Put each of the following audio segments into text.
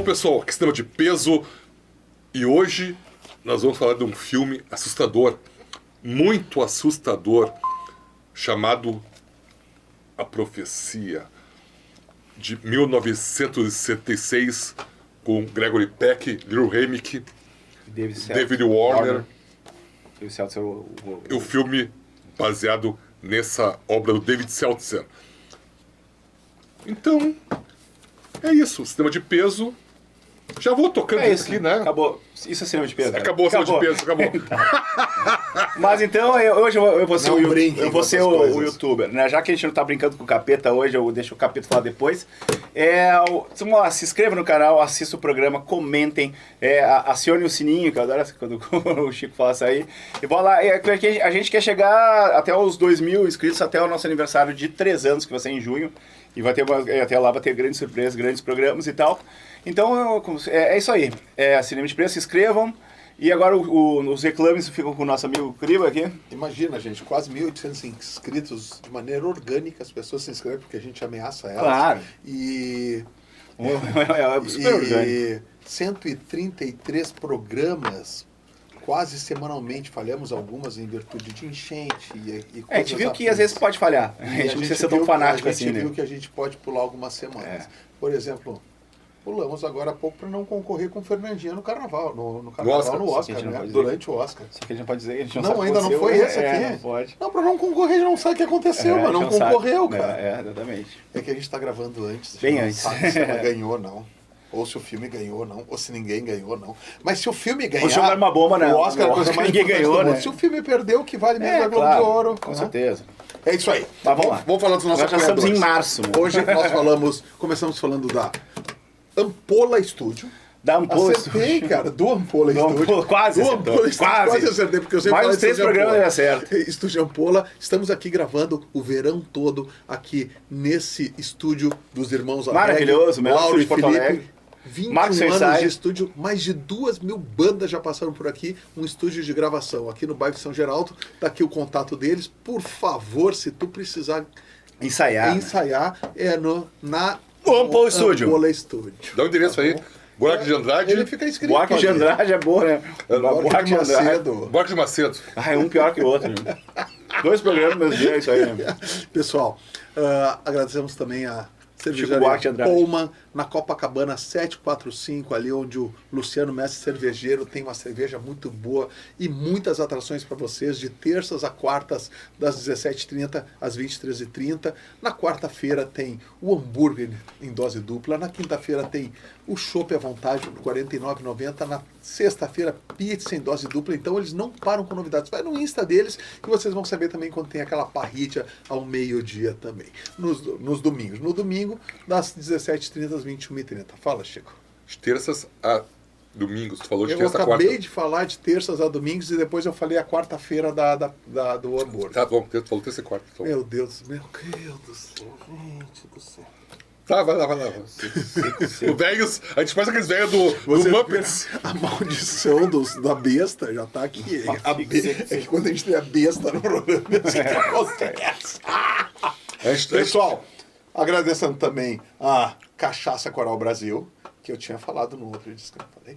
pessoal, aqui Cinema de Peso. E hoje nós vamos falar de um filme assustador, muito assustador, chamado A Profecia, de 1966, com Gregory Peck, Little Remick, David Warner. E o filme baseado nessa obra do David Seltzer. Então, é isso. Cinema de Peso. Já vou tocando isso aqui, né? Acabou. Isso é cinema de peso. Acabou o cinema de peso, acabou. Mas então, hoje eu vou ser, eu vou ser o youtuber, né? Já que a gente não tá brincando com o capeta hoje, eu deixo o capeta falar depois. Vamos lá, se inscreva no canal, assista o programa, comentem, acione o sininho, que eu adoro quando o Chico fala isso aí. E bora lá, a gente quer chegar até os 2.000 inscritos, até o nosso aniversário de 3 anos, que vai ser em junho. E vai ter até lá vai ter grandes surpresas, grandes programas e tal. Então, é isso aí. Cinema de Preço, se inscrevam. E agora os reclames ficam com o nosso amigo Criba aqui. Imagina, gente, quase 1.800 inscritos de maneira orgânica. As pessoas se inscrevem porque a gente ameaça elas. Claro. E... super orgânico. 133 programas... Quase semanalmente, falhamos algumas em virtude de enchente e coisas. A gente viu que às vezes pode falhar. A gente não precisa ser tão fanático assim, né? A gente viu que a gente pode pular algumas semanas. Por exemplo, pulamos agora há pouco para não concorrer com Fernandinha no Carnaval, no Oscar, né? Durante o Oscar. Só que a gente não pode dizer, a gente não sabe. Não, ainda não foi esse aqui? Não pode. Não, para não concorrer, a gente não sabe o que aconteceu, mas não concorreu, cara. Exatamente. É que a gente está gravando antes. Bem antes. Não sabe se ela ganhou ou não. Ou se o filme ganhou ou não, ou se ninguém ganhou ou não. Mas se o filme ganhar... Ou se jogar uma bomba, né? O Oscar é a coisa mais ninguém ganhou, né? Se o filme perdeu, o que vale mesmo é a Globo de Ouro. Com certeza. É isso aí. Mas vamos lá. Vamos falar dos nossos Nós já estamos em março. Né? Hoje nós começamos falando da Ampola Studio. Da Ampola Acertei, cara, do Ampola Studio. Quase acertei, porque eu sempre mais 3 programas deu certo. Estúdio Ampola. Estamos aqui gravando o verão todo aqui nesse estúdio dos irmãos maravilhoso, Lauro e Porto Felipe. 21 anos de estúdio, mais de 2.000 bandas já passaram por aqui, um estúdio de gravação aqui no bairro São Geraldo. Tá aqui o contato deles. Por favor, se tu precisar ensaiar na Ampola Studio. Dá o endereço aí. Buarque de Andrade. Ele fica escrito. Buarque de Andrade é boa, né? Buarque de Macedo. Buarque de Macedo. É um pior que o outro. Né? 2 programas no mesmo dia, é isso aí. Né? Pessoal, agradecemos também a cervejaria Pullman, na Copacabana 745, ali onde o Luciano Mestre Cervejeiro tem uma cerveja muito boa e muitas atrações para vocês, de terças a quartas, das 17h30 às 23h30. Na quarta-feira tem o hambúrguer em dose dupla, na quinta-feira tem o chopp à vontade por R$ 49,90, na sexta-feira pizza em dose dupla. Então eles não param com novidades. Vai no Insta deles que vocês vão saber também quando tem aquela parrilla ao meio-dia também. Nos domingos. No domingo, das 17h30 às 21h30. Fala, Chico. De terças a domingos. Tu falou de terça a quarta. Eu acabei de falar de terças a domingos e depois eu falei a quarta-feira do hambúrguer. Tá bom, tu falou terça e quarta. Então. Meu Deus do céu, gente do céu. Tá, vai lá. O velhos, a gente faz aqueles velhos do Muppets. A maldição da besta já tá aqui. É que quando a gente tem a besta no programa, isso que acontece. Pessoal, agradecendo também a Cachaça Coral Brasil, que eu tinha falado no outro disco que eu falei.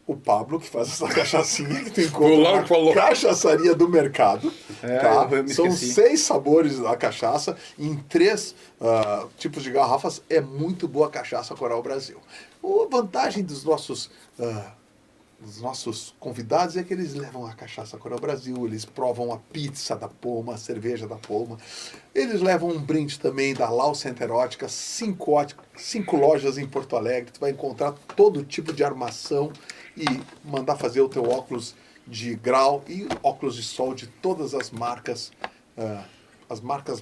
O Pablo, que faz essa cachaçinha que tu encontra na cachaçaria do mercado. Tá? São 6 sabores da cachaça em 3 tipos de garrafas. É muito boa a Cachaça Coral Brasil. A vantagem dos nossos convidados é que eles levam a Cachaça Coral Brasil, eles provam a pizza da Poma, a cerveja da Poma. Eles levam um brinde também da Lau Center Ótica, 5 lojas em Porto Alegre. Tu vai encontrar todo tipo de armação e mandar fazer o teu óculos de grau e óculos de sol de todas as marcas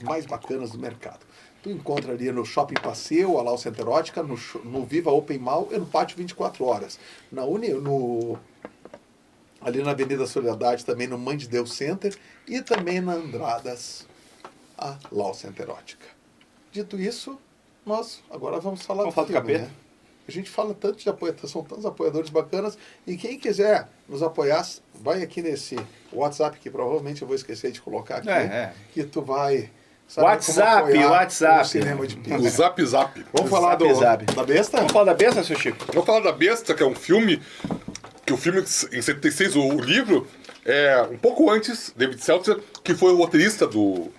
mais bacanas do mercado. Tu encontra ali no Shopping Passeio, a Lau Center Ótica, no Viva Open Mall e no Pátio 24 Horas. Ali na Avenida Solidariedade, também no Mãe de Deus Center e também na Andradas, a Lau Center Ótica. Dito isso, nós agora vamos falar do capeta. Né? A gente fala tanto de apoiadores, são tantos apoiadores bacanas, e quem quiser nos apoiar, vai aqui nesse WhatsApp, que provavelmente eu vou esquecer de colocar aqui, que tu vai WhatsApp. O cinema de peso. O Zap Zap. Vamos falar da besta? Vamos falar da besta, seu Chico? Vamos falar da Besta, que é um filme... Que o filme, em 76, o livro, é um pouco antes, David Seltzer, que foi o roteirista do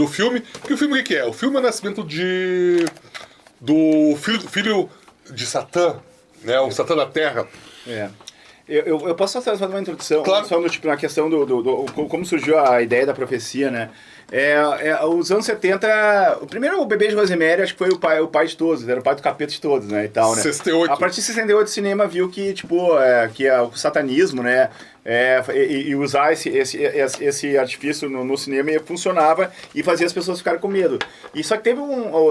filme. Que o filme o que é? O filme é o nascimento do filho de Satã, né? O Satã da Terra. Eu posso só fazer uma introdução, claro. só na questão do como surgiu a ideia da profecia, né? Os anos 70, o primeiro Bebê de Rosemary, acho que foi o pai de todos, era o pai do capeta de todos, né, e tal, né? 68. A partir de 68 o cinema viu que, tipo, que o satanismo, né, e usar esse artifício no cinema funcionava e fazia as pessoas ficarem com medo. E só que teve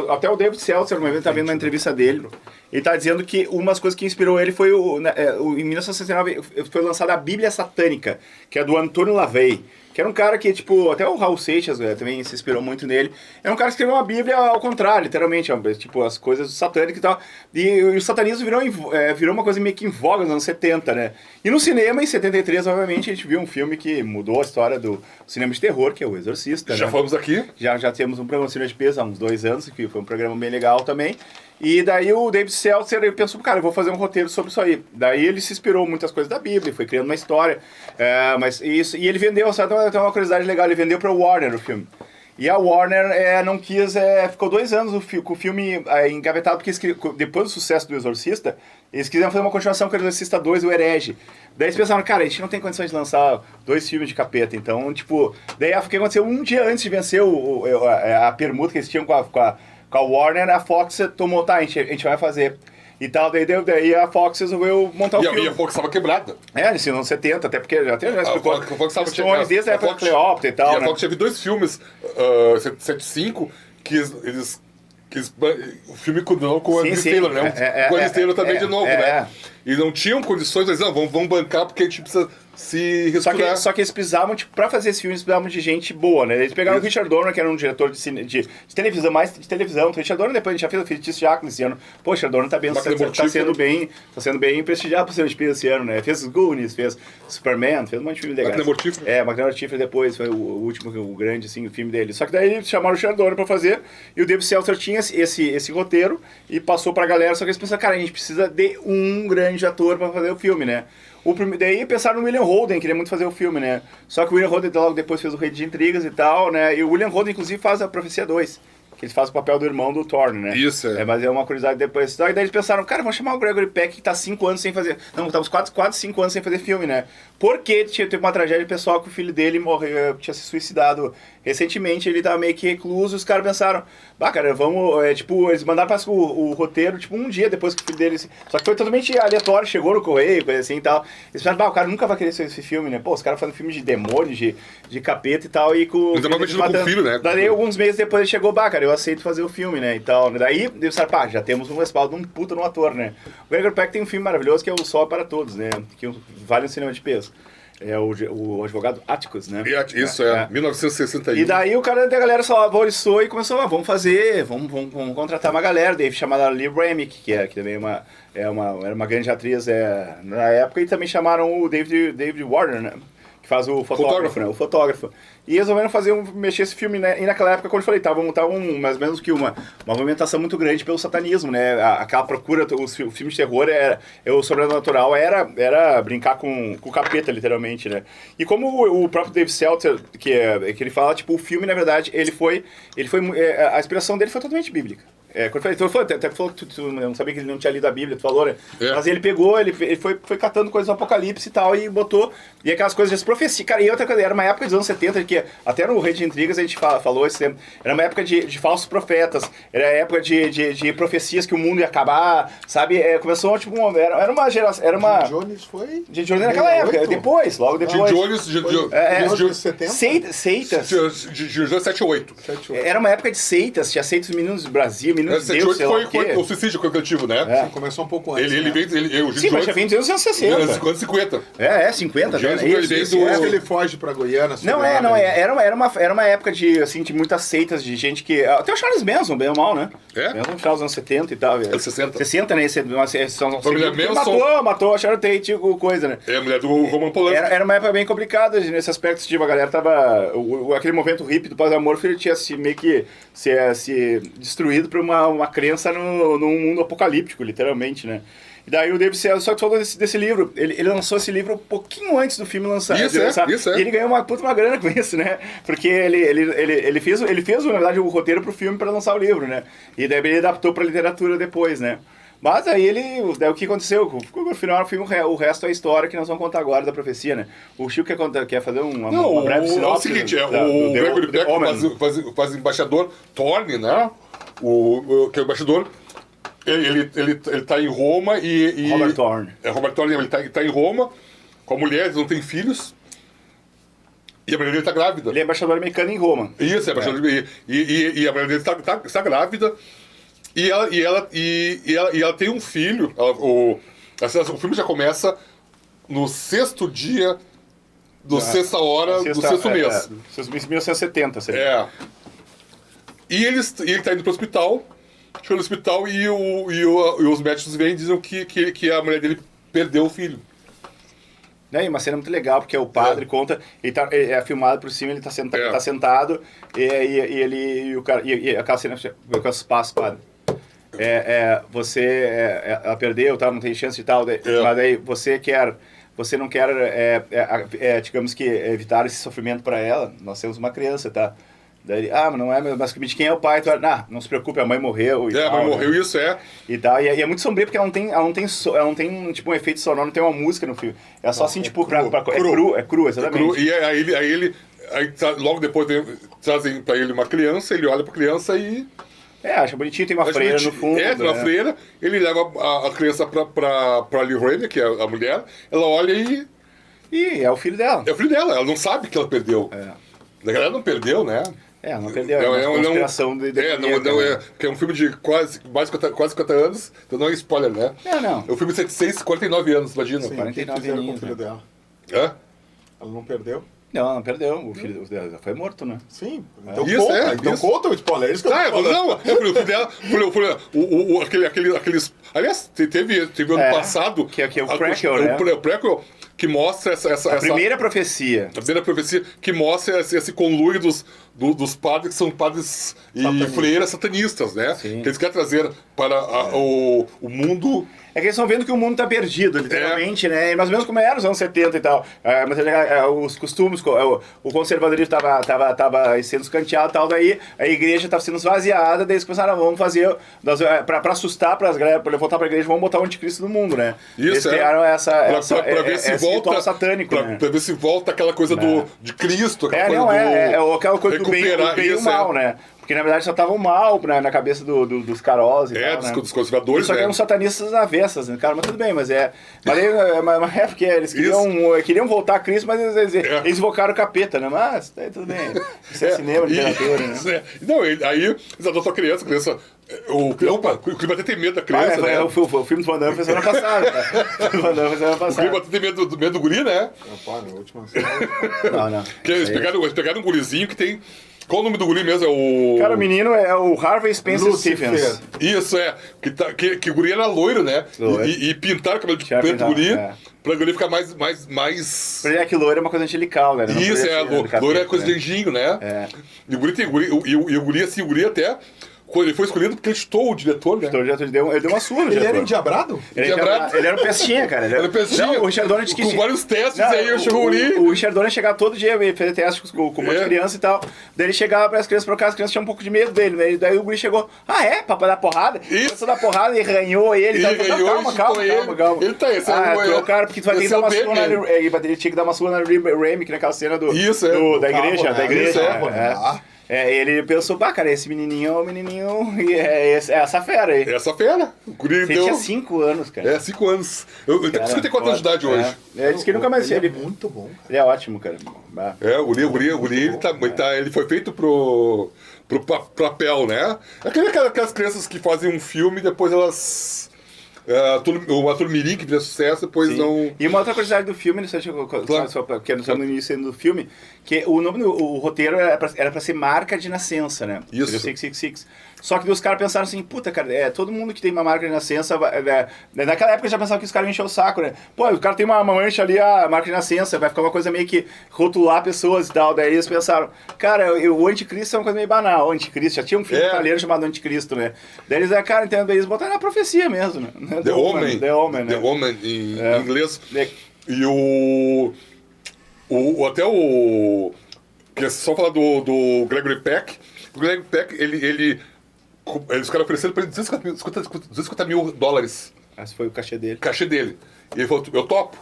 até o David Seltzer, uma vez eu tava vendo uma entrevista dele, ele tá dizendo que umas coisas que inspirou ele foi, em 1969, foi lançada a Bíblia Satânica, que é do Antônio LaVey. Que era um cara que, tipo, até o Raul Seixas também se inspirou muito nele. Era um cara que escreveu uma Bíblia ao contrário, literalmente, tipo, as coisas satânicas e tal. E o satanismo virou uma coisa meio que em voga nos anos 70, né? E no cinema, em 73, obviamente, a gente viu um filme que mudou a história do cinema de terror, que é O Exorcista. Já fomos aqui. Já temos um programa de cinema de peso há uns 2 anos, que foi um programa bem legal também. E daí o David Seltzer ele pensou, cara, eu vou fazer um roteiro sobre isso aí. Daí ele se inspirou em muitas coisas da Bíblia, foi criando uma história. E ele vendeu, sabe, tem uma curiosidade legal, ele vendeu pra Warner o filme. E a Warner não quis, ficou 2 anos com o filme engavetado, porque depois do sucesso do Exorcista, eles quiseram fazer uma continuação com o Exorcista 2, o Herege. Daí eles pensaram, cara, a gente não tem condições de lançar 2 filmes de capeta, então, tipo... Daí o que aconteceu, um dia antes de vencer a permuta que eles tinham com a Warner, a Fox tomou, tá, a gente vai fazer... E tal, daí a Fox resolveu montar o filme. E a Fox estava quebrada. Nesse anos 70, até porque já explicou. A Fox estava questões desde a época da Cleópatra e tal, e a Fox teve 2 filmes, 75, que o filme condenou com o Andy Taylor, né? Com o Andy Taylor também de novo, né? E não tinham condições, mas não, vamos bancar porque a gente precisa se reestruturar. Só que eles precisavam, tipo, pra fazer esse filme, eles precisavam de gente boa, né? Eles pegaram o Richard Donner, que era um diretor de televisão, mais de televisão. O Richard Donner, depois a gente já fez o Feitiço Jackson esse ano. Pô, o Richard Donner tá sendo bem prestigiado por ser de peso esse ano, né? Fez os Goonies, fez Superman, fez um monte de filme legal. Máquina Mortífera. Máquina Mortífera depois, foi o último, o grande, assim, o filme dele. Só que daí eles chamaram o Richard Donner pra fazer, e o David Seltzer tinha esse roteiro, e passou pra galera, só que eles pensaram, cara, a gente precisa de um grande ator pra fazer o filme, né? Daí pensaram no William Holden, queria muito fazer o filme, né? Só que o William Holden logo depois fez o Rei de Intrigas e tal, né? E o William Holden, inclusive, faz a Profecia 2. Que ele faz o papel do irmão do Thorne, né? Isso, mas é uma curiosidade depois. Daí eles pensaram, cara, vamos chamar o Gregory Peck, que tá 5 anos sem fazer... Não, estamos quase 5 anos sem fazer filme, né? Porque teve uma tragédia pessoal que o filho dele morreu, tinha se suicidado recentemente, ele tava meio que recluso, os caras pensaram, cara, vamos... eles mandaram para o roteiro, tipo, um dia depois que o filho dele... Só que foi totalmente aleatório, chegou no correio, coisa assim e tal. Eles pensaram, o cara nunca vai querer fazer esse filme, né? Pô, os caras fazem filme de demônio, de capeta e tal, e com... Mas com o filho, né? Daí, alguns meses depois, ele chegou, cara, eu aceito fazer o filme, né, e tal. Daí, eles pensaram, já temos um respaldo de um puta no ator, né? O Gregory Peck tem um filme maravilhoso que é O Sol para Todos, né? Que vale um cinema de peso. É o advogado Atticus, né? Isso, 1961. E daí a galera só valorizou e começou, vamos fazer, vamos contratar uma galera. Daí chamaram a Lee Remick, que também era uma grande atriz na época, e também chamaram o David Warner, né? Que faz o fotógrafo, né? O fotógrafo. E resolveram mexer esse filme, né? E naquela época, quando eu falei, tava mais ou menos que uma movimentação muito grande pelo satanismo, né? Aquela procura, os filmes de terror, o sobrenatural era brincar com o capeta, literalmente, né? E como o próprio David Seltzer, que ele fala, tipo, o filme, na verdade, a inspiração dele foi totalmente bíblica. Quando eu falei, até falou que tu não sabia que ele não tinha lido a Bíblia, tu falou, né? Mas ele pegou, ele foi catando coisas do Apocalipse e tal, e botou, e aquelas coisas de profecia. Cara, e outra coisa, era uma época dos anos 70, que até no Rei de Intrigas a gente falou esse tempo, era uma época de falsos profetas, era época de profecias que o mundo ia acabar, sabe? Começou, tipo, era uma geração, era uma... Jim Jones foi... Jim Jones naquela época, logo depois. Jim Jones... Seitas. Jim Jones 7 ou 8. Era uma época de seitas, tinha seitas Meninos do Brasil, menino de Deus, sei lá o foi quê. o suicídio coletivo, né? Começou um pouco antes. Ele vem... o Sim, mas já vem dos anos 60. Anos 50. 50, né? Ele foge pra Goiânia. Era uma época de, assim, de muitas seitas de gente que... Até o Charles Manson, bem ou mal, né? Manson final dos anos 70 e tal. Anos 60. 60, né? Família Manson. Matou a Sharon Tate, coisa, né? A mulher do Roman Polanski. Era uma época bem complicada nesse aspecto, tipo, a galera tava... Aquele movimento hippie do pós-amor, ele tinha meio que se destruído por uma crença num mundo apocalíptico, literalmente, né? E daí o David Sells, só que falou desse livro, ele lançou esse livro um pouquinho antes do filme lançar. Isso. E ele ganhou uma grana com isso, né? Porque ele fez, na verdade, o roteiro pro filme para lançar o livro, né? E daí ele adaptou pra literatura depois, né? Mas aí daí o que aconteceu? No final do filme, o resto é a história que nós vamos contar agora da profecia, né? O Chico quer fazer uma breve sinopse. É o seguinte, o Gregory Peck faz embaixador Thorne, né? Que é o embaixador... Ele tá em Roma e... Robert Thorne. Robert Thorne, ele tá em Roma com a mulher, eles não têm filhos. E a mulher dele tá grávida. Ele é embaixador americano em Roma. Isso, é embaixador e a mulher dele tá grávida. E ela tem um filho. O filme já começa no 6º dia do 6ª hora do 6º mês. 1970, seria. E ele tá indo pro hospital. Chegou no hospital e os médicos vêm e dizem que a mulher dele perdeu o filho. E uma cena muito legal, porque o padre conta, ele é filmado por cima, ele tá sentado, e aquela cena com os passos, padre. Ela perdeu, tá, não tem chance e tal, mas daí você não quer, digamos que, evitar esse sofrimento para ela, nós temos uma criança, tá? Daí, mas não é, mas quem é o pai? Não se preocupe, a mãe morreu. A mãe morreu, isso é. E tal, e é muito sombrio porque ela não tem tipo um efeito sonoro, não tem uma música no filme. É só assim, tipo, é cru, exatamente. E aí logo depois trazem pra ele uma criança, ele olha pra criança e... acha bonitinho, tem uma freira no fundo. Tem uma freira, ele leva a criança pra Lorraine, que é a mulher, ela olha e... E é o filho dela. É o filho dela, ela não sabe que ela perdeu. Ela não perdeu, né? Não perdeu, é uma conspiração porque é um filme de quase 50 anos, então não é spoiler, né? Não. É um filme de 49 anos, imagina. Sim, 49 anos. Com o filho dela. Ela não perdeu? Não, não perdeu. O filho dela foi morto, né? Sim. Então conta o spoiler. Isso que eu tô falando. O filho dela... Aqueles... Aliás, teve ano passado... Que é o Prequel, né? O Prequel, que mostra essa primeira profecia. A primeira profecia que mostra esse conluio dos padres que são padres e freiras satanistas, né? Sim. Que eles querem trazer para o mundo... É que eles estão vendo que o mundo tá perdido, literalmente, né? Mais ou menos como era nos anos 70 e tal. Mas os costumes, o conservadorismo tava sendo escanteado e tal, daí a igreja tava sendo esvaziada, daí eles começaram, vamos fazer, pra assustar, pra voltar pra igreja, vamos botar o anticristo no mundo, né? Isso, eles criaram pra ver se volta satânico, né? Pra ver se volta aquela coisa de Cristo, aquela coisa do bem e o mal, né? Porque na verdade só tava o mal na cabeça dos carolas e tal, dos conservadores, só que eram satanistas avessas, né, cara? Mas tudo bem, mas porque eles queriam voltar a Cristo, mas eles invocaram o capeta, né? Mas tudo bem. Isso é cinema, literatura, né? Não, aí eles adotam a criança. O clima até tem medo da criança, né? O filme do Van Damme foi semana passada, O clima até tem medo do guri, né? Na última Não. Eles pegaram um gurizinho que tem... Qual o nome do guri mesmo? Cara, o menino é o Harvey Spencer Stephens. Isso, que o guri era loiro, né? E pintaram o cabelo de preto do guri pra o guri ficar mais... Pra ele é que loiro é uma coisa angelical, né? Isso, loiro é coisa de anjinho, né? E o guri até... Quando ele foi escolhido, porque ele chutou o diretor, né? Ele deu uma surra. Ele era endiabrado? Ele era um pestinha, cara. Ele era um pestinha. Não, o Richard Donner com vários testes, aí eu chegou ali. O Richard Donner chegava todo dia, fazer testes com um monte de criança e tal. Daí ele chegava para as crianças trocar, as crianças tinham um pouco de medo dele. Né? Daí o guri chegou, pra dar porrada? Começou a dar porrada e ranhou ele. Calma. Ele tá esse cara, porque tu vai ter que dar uma surra na... Ele tinha que dar uma surra na Remick, naquela cena da igreja. Ele pensou, cara, esse menininho é o menininho e é essa fera aí. Essa fera. Ele tinha 5 anos, cara. 5 anos. Eu tenho 54 anos de idade hoje. Ele disse que nunca mais... Ele é muito bom, cara. Ele é ótimo, cara. O guri, ele foi feito pro papel, né? Aquelas crianças que fazem um filme e depois elas... o ator mirim que vira sucesso, depois não... E uma outra curiosidade do filme, que não no início do filme, que o nome o roteiro era pra ser Marca de Nascença, né? Isso. 666. Só que os caras pensaram assim, puta, cara, todo mundo que tem uma marca de nascença... naquela época já pensavam que os caras iam encher o saco, né? Pô, o cara tem uma mancha ali, a marca de nascença, vai ficar uma coisa meio que rotular pessoas e tal. Daí eles pensaram, cara, o anticristo é uma coisa meio banal, o anticristo. Já tinha um filme italiano chamado Anticristo, né? Daí eles, cara, então eles botaram na profecia mesmo, né? The Omen, né? The Omen em inglês. E até o... Que é só falar do Gregory Peck. O Gregory Peck, os caras ofereceram pra ele $250 mil. Esse foi o cachê dele. E ele falou, eu topo.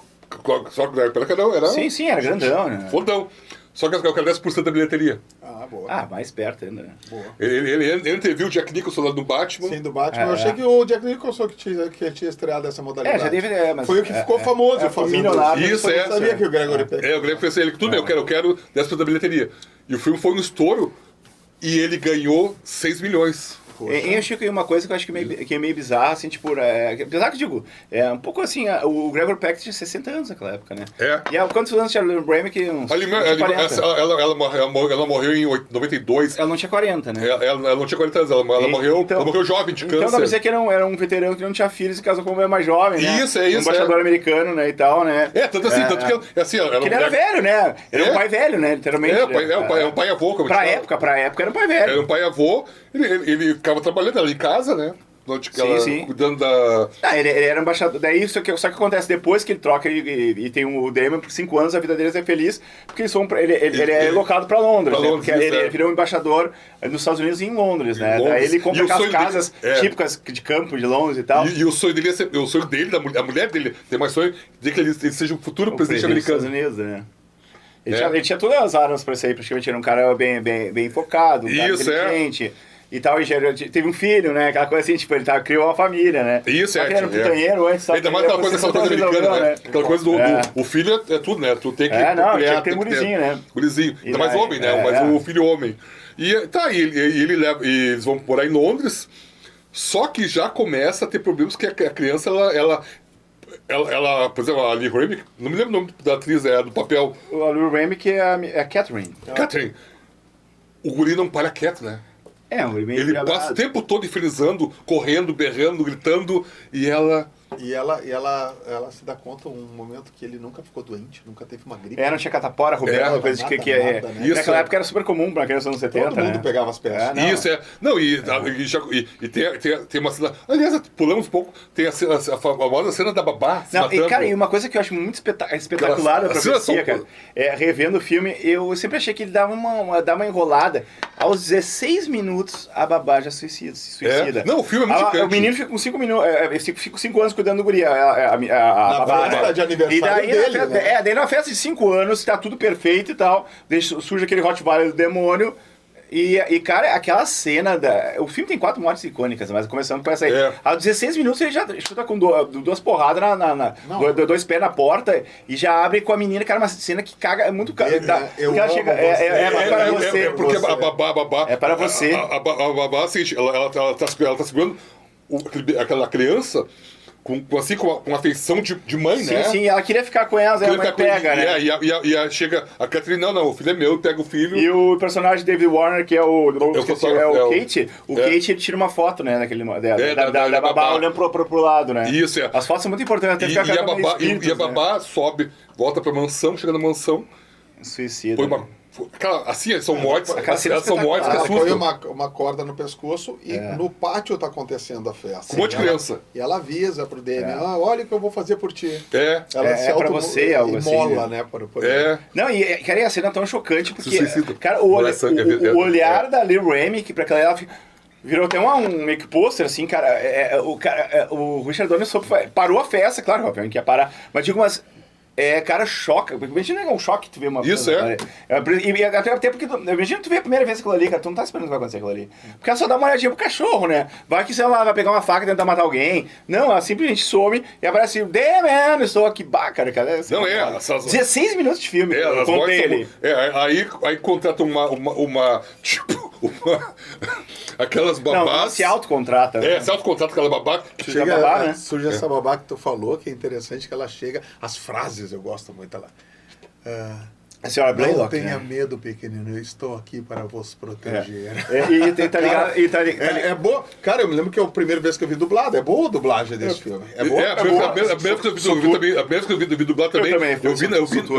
Só que o Gregory Peck era... Sim, era grandão, né? Fodão. Só que eu quero 10% da bilheteria. Boa. Mais perto ainda, né? Boa. Ele interviu o Jack Nicholson lá do Batman. Sim, do Batman. Eu achei que o Jack Nicholson que tinha estreado essa modalidade. Já teve... mas foi o que ficou famoso. Foi milionário. Isso, eu sabia que o Gregory Peck... O Gregory fez ele, tudo bem, eu quero 10% da bilheteria. E o filme foi um estouro e ele ganhou 6 milhões. Eu Chico, uma coisa que eu acho que é meio bizarra, assim, tipo, bizarro que eu digo, um pouco assim, o Gregory Peck tinha 60 anos naquela época, né? E quantos anos tinha a Lily Remick? Uns 40. Ela morreu em 92. Ela não tinha 40, né? Ela não tinha 40 anos, ela morreu jovem de câncer. Então dá pra dizer que era um veterano que não tinha filhos e casou com uma mulher mais jovem, né? Isso. Um embaixador americano, né, e tal, né? Tanto que assim... ele era velho, né? Era um pai velho, né, literalmente. Um pai avô, como pra época era um pai velho. Era um pai avô, ele ficava trabalhando ali em casa, né? Sim. Cuidando da... Ele era embaixador. Daí só que acontece depois que ele troca e tem o Damon por 5 anos, a vida deles é feliz, porque ele é locado pra Londres, né? Porque ele virou um embaixador nos Estados Unidos e em Londres, né? Daí ele compra aquelas casas típicas de campo de Londres e tal. E o sonho dele a mulher dele, tem mais sonho de que ele seja o futuro presidente americano. Dos Estados Unidos, né? Ele tinha todas as armas pra isso aí, praticamente era um cara bem focado, um cara inteligente. E tal, e teve um filho, né? Aquela coisa assim, tipo, ele criou uma família, né? Isso, ele era um putanheiro antes. Ainda mais aquela coisa americana, né? Aquela coisa o filho é tudo, né? Tu tem que tinha que ter gurizinho, né? Gurizinho. Ainda mais homem, né? Mas o filho homem. E eles vão morar em Londres, só que já começa a ter problemas que a criança, ela, por exemplo, a Lee Remick, não me lembro o nome da atriz, do papel. A Lee Remick é a Catherine. Catherine. O guri não para quieto, né? Ele passa o tempo todo infernizando, correndo, berrando, gritando, e ela se dá conta um momento que ele nunca ficou doente, nunca teve uma gripe. Não tinha catapora, rubéola, coisa de que né? Naquela época era super comum pra criança nos anos 70, todo mundo pegava as peças. Tem uma cena... Aliás, pulamos um pouco, tem a famosa cena da babá se matando. E uma coisa que eu acho muito espetacular da profecia, cara, revendo o filme, eu sempre achei que ele dava uma enrolada. Aos 16 minutos, a babá já se suicida. Não, o filme é muito chocante. O menino fica com 5 minutos, fica 5 anos cuidando do guri, a festa de aniversário dele, né? Daí na festa de 5 anos, tá tudo perfeito e tal, surge aquele Rottweiler do demônio, e cara, aquela cena o filme tem 4 mortes icônicas, mas começando com essa aí. Aos 16 minutos ele já chuta com 2 porradas, 2 pés na porta, e já abre com a menina, cara, uma cena que caga, é muito... ela chega, para você. É porque a babá... É para você. A babá, assim, ela tá segurando aquela criança com afeição de mãe, né? Sim, ela queria ficar com ela, a mãe pega, né? E chega a Catherine, não, o filho é meu, pega o filho. E o personagem David Warner, que é o Kate, Kate, ele tira uma foto, né, da babá olhando pro lado, né? Isso, As fotos são muito importantes, até ficar e a babá sobe, volta pra mansão, chega na mansão, suicida. Põe assim, são mortes, são mortes que assustam. Põe uma corda no pescoço e no pátio tá acontecendo a festa. Com um monte de criança. E ela avisa pro Demi, olha o que eu vou fazer por ti. Ela se pra você, algo assim. Mola, né? Não, e cara, a cena é tão chocante, porque, cara, o olhar da Lee Remick pra aquela ela virou até um make poster, assim, cara. O Richard Donner parou a festa, claro, obviamente que ia parar, mas digo, cara, choca. Imagina um choque tu ver uma Isso, coisa, E até porque, imagina tu ver a primeira vez aquilo ali, cara, tu não tá esperando que vai acontecer aquilo ali. Porque ela só dá uma olhadinha pro cachorro, né? Vai que, sei lá, vai pegar uma faca e tentar matar alguém. Não, ela simplesmente some e aparece, damn, man, estou aqui, cara. Não, 16 minutos de filme, eu contei ali. Aí contrata uma aquelas babás. Não, se autocontrata. Se autocontrata aquela babá. Surge essa babá que tu falou, que é interessante, que ela chega, as frases eu gosto muito lá. A senhora Blaylock, não tenha medo, pequenino, eu estou aqui para vos proteger. Tá ligado? É boa. Cara, eu me lembro que é a primeira vez que eu vi dublado. É boa a dublagem desse filme. É boa. A primeira vez que eu vi dublado também. Eu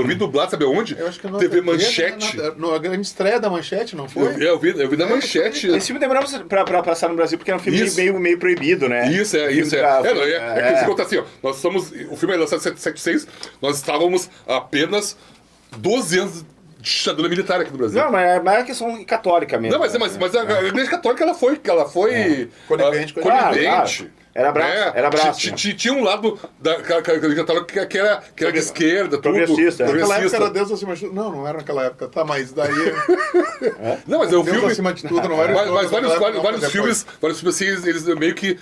vi dublado, sabe onde? Eu acho que TV Manchete. Na grande estreia da Manchete, não foi? Eu vi na Manchete. Esse filme demorou pra passar no Brasil porque era um filme meio proibido, né? Isso. É que você conta assim, ó. O filme é lançado em 76, nós estávamos apenas 12 anos de ditadura militar aqui no Brasil. Não, mas é uma questão católica mesmo. Não, mas a Igreja Católica, ela foi conivente. Claro. Era braço. Tinha um lado da Igreja Católica que era de esquerda, tudo. Progressista. Naquela época era Deus acima de tudo. Não era naquela época. Tá, mas daí... Não, mas o Deus filme... acima de tudo, não era... Mas vários filmes assim, eles meio que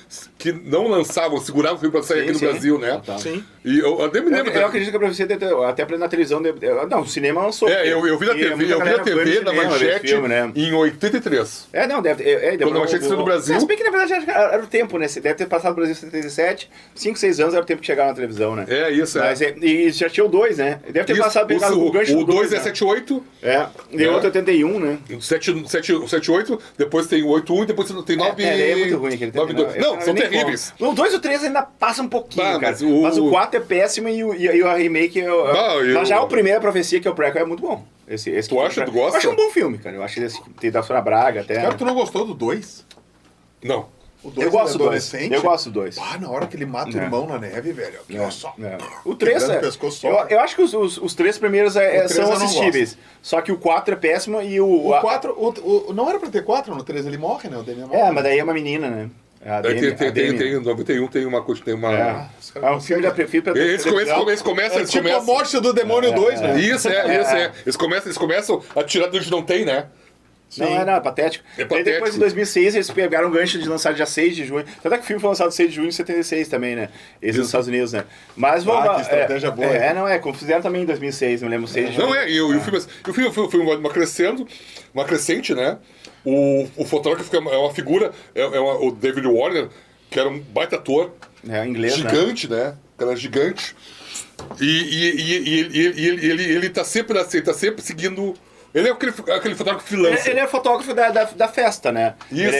não lançavam, seguravam o filme pra sair aqui no Brasil, né? Sim. E eu até me lembro... Eu acredito que a profecia, até na televisão... Não, o cinema lançou. Eu vi na TV, na Manchete, em 83. Quando a Manchete saiu do Brasil... Se bem que, na verdade, era o tempo, né? Deve ter passado no Brasil em 77, 5, 6 anos era o tempo que chegava na televisão, né? Mas e já tinha o 2, né? Deve ter passado pegado o gancho do 2. O 2 é 78. E o outro é 81, né? 78, depois tem o 81 e depois tem 9... É muito ruim aquele 9, não, são terríveis. O 2 e o 3 ainda passa um pouquinho, cara. Mas o 4 é péssimo e o remake... Mas já a primeira profecia, que é o prequel, é muito bom. Tu acha? Tu gosta? Eu acho um bom filme, cara. Eu acho esse tem da Sônia Braga até... Cara, tu não gostou do 2? Não. Eu gosto do 2. Eu gosto do 2. Na hora que ele mata o irmão na neve, velho. O 3 eu acho que os 3 primeiros são assistíveis. Só que o 4 é péssimo e o 4... Não era pra ter 4 no 3, ele morre, né? O Damian morre. Mas daí é uma menina, né? Tem 91, tem uma... É um filme da Prefeitura. Eles começam... Tipo a morte do Demônio 2, né? Isso. Eles começam a tirar de onde não tem, né? Não, é patético. E depois, em 2006, eles pegaram um gancho de lançar dia 6 de junho. Tanto é que o filme foi lançado 6 de junho de 76 também, né? Esse nos Estados Unidos, né? Mas vamos... que estratégia boa. Como fizeram também em 2006, me lembro, 6 de junho. E o filme foi uma crescente, né? O fotógrafo é uma figura, o David Warner, que era um baita ator. Inglês, gigante, né? Cara gigante. E ele tá sempre seguindo... Ele é aquele fotógrafo freelancer. Ele é fotógrafo da festa, né? Isso,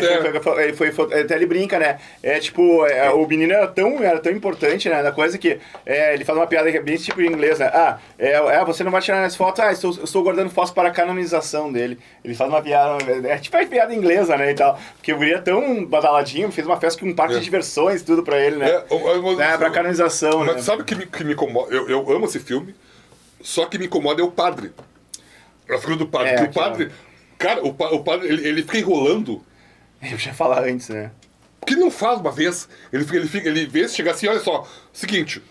até ele brinca, né? O menino era tão importante, né? Da coisa que ele faz uma piada que é bem tipo em inglês, né? Você não vai tirar as fotos? Eu estou guardando fotos para a canonização dele. Ele faz uma piada, tipo a piada inglesa, né? E tal. Porque o guri é tão badaladinho, fez uma festa com um parque de diversões, tudo pra ele, né? Pra canonização, mas né? sabe o que me incomoda? Eu amo esse filme, só que me incomoda é o padre. A figura do padre. Porque o padre... Cara, o padre, ele fica enrolando. Eu já ia falar antes, né? Porque ele não faz uma vez. Ele vê se chegar assim, olha só, seguinte...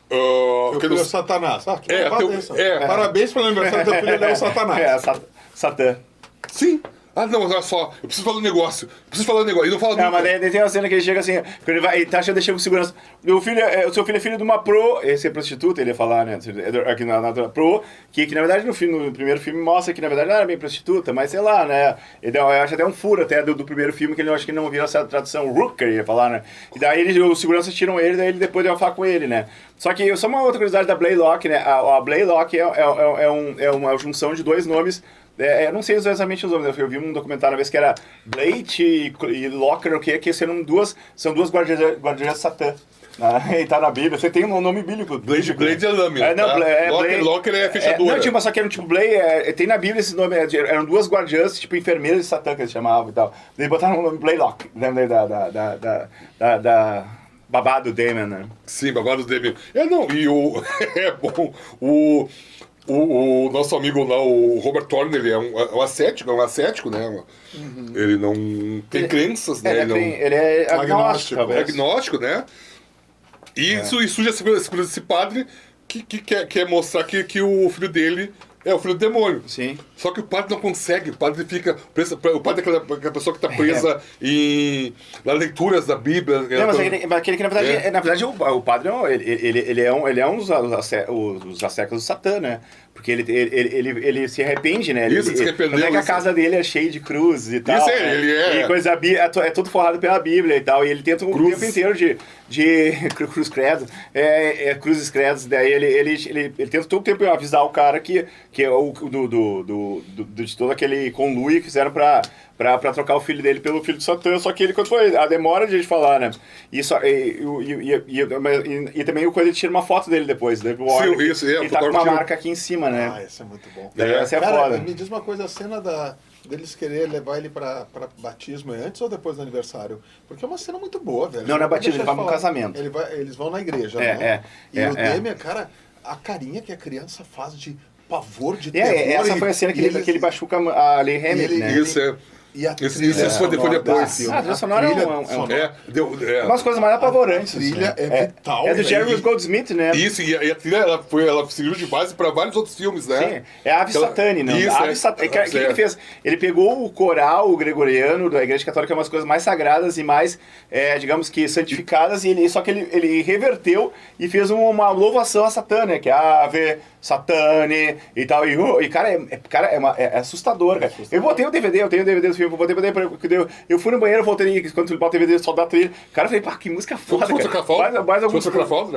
Eu filho é Satanás. Parabéns pelo aniversário do teu filho, ele é o Satanás. Satã. Sim. Não, olha só, eu preciso falar um negócio. E não fala nunca. Mas daí tem uma cena que ele chega assim, ele tá achando que chega com segurança. O seu filho é filho de uma pro... Esse é prostituta, ele ia falar, né? Aqui na pro, que na verdade no primeiro filme mostra que na verdade não era bem prostituta, mas sei lá, né? Eu acho até um furo até do primeiro filme, que ele acho que não viu essa tradução Rooker, ia falar, né? E daí os seguranças tiram ele, daí ele depois deu uma faca com ele, né? Só que só uma outra curiosidade da Blaylock, né? A Blaylock é uma junção de dois nomes. Eu não sei exatamente os nomes, eu vi um documentário uma vez que era Blade e Locker, que são duas guardiãs de Satã. E tá na Bíblia, você tem um nome bíblico. Blade é lâmina. Locker é fechadura. Mas só que era um tipo Blade, tem na Bíblia esse nome, eram duas guardiãs, tipo enfermeiras de Satã que eles chamavam e tal. Daí botaram o nome Blaylock, lembra da babado Damon, né? Sim, babado Damon. É bom, o nosso amigo lá, o Robert Thorne, ele é um ascético, né? Uhum. Ele não tem crenças, né? Ele é agnóstico, agnóstico, né? E surge essa figura desse padre que quer mostrar que o filho dele é o filho do demônio. Sim. Só que o padre não consegue, o padre fica preso, o padre é aquela pessoa que está presa nas leituras da Bíblia. Não, mas aquele que na verdade o padre ele é um dos asseclas do Satã, né? Porque ele se arrepende, né? Isso, se arrependeu. Até que a casa dele é cheia de cruzes e tal. Isso aí, ele é. E coisa, é tudo forrado pela Bíblia e tal. E ele tenta o tempo inteiro de cruz credo, cruzes credos. Daí ele tenta todo o tempo avisar o cara que é o de todo aquele conluio que fizeram pra trocar o filho dele pelo filho de Satã, só que ele, quando foi a demora de a gente falar, né? E também o coisa, ele tira uma foto dele depois, né? Sim, isso, ele tá com uma marca aqui em cima, né? Ah, isso é muito bom. Essa é cara, foda. Me diz uma coisa, a cena deles querer levar ele pra batismo é antes ou depois do aniversário? Porque é uma cena muito boa, velho. Não é batismo, ele vai pro casamento. Eles vão na igreja, né? O Demian, cara, a carinha que a criança faz de pavor, de terror. Essa foi a cena que ele machuca a Lei Hamilton, né? Isso é. E a isso foi depois. A trilha sonora é umas coisas mais apavorantes. A trilha é vital. É do Jerry Goldsmith, né? Isso, e a trilha ela serviu de base para vários outros filmes, né? Sim, é a Ave Satani, né? Isso, o que ele fez? Ele pegou o coral gregoriano da Igreja Católica, umas coisas mais sagradas e mais, digamos que, santificadas, só que ele reverteu e fez uma louvação a Satã, né? Que é a Ave Satani e tal. E cara, é assustador, cara. Eu botei o DVD, eu tenho o DVD do filme, eu fui no banheiro, voltei, quando tu bota o DVD só dá trilha. Cara, eu falei, pá, que música foda, cara.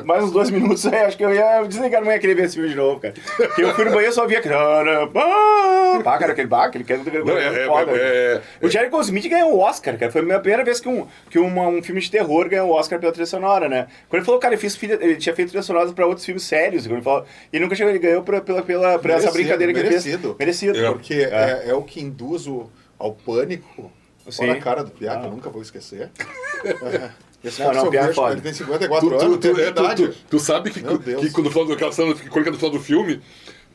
Mais uns 2 minutos, acho que eu ia desligar, não ia querer ver esse filme de novo, cara. Porque eu fui no banheiro e só via cara, aquele que é foda. O Jerry Goldsmith ganhou o Oscar, cara. Foi a minha primeira vez que um filme de terror ganhou o Oscar pela trilha sonora, né? Quando ele falou, cara, ele tinha feito trilha sonora pra outros filmes sérios, e nunca chegou, ele ganhou por essa brincadeira que ele fez. Merecido. Porque é o que induz ao pânico. Olha a cara do Piá, que eu nunca vou esquecer. Esse Piá é foda. Ele tem 54 anos, tem idade. Tu sabe que quando no final do filme,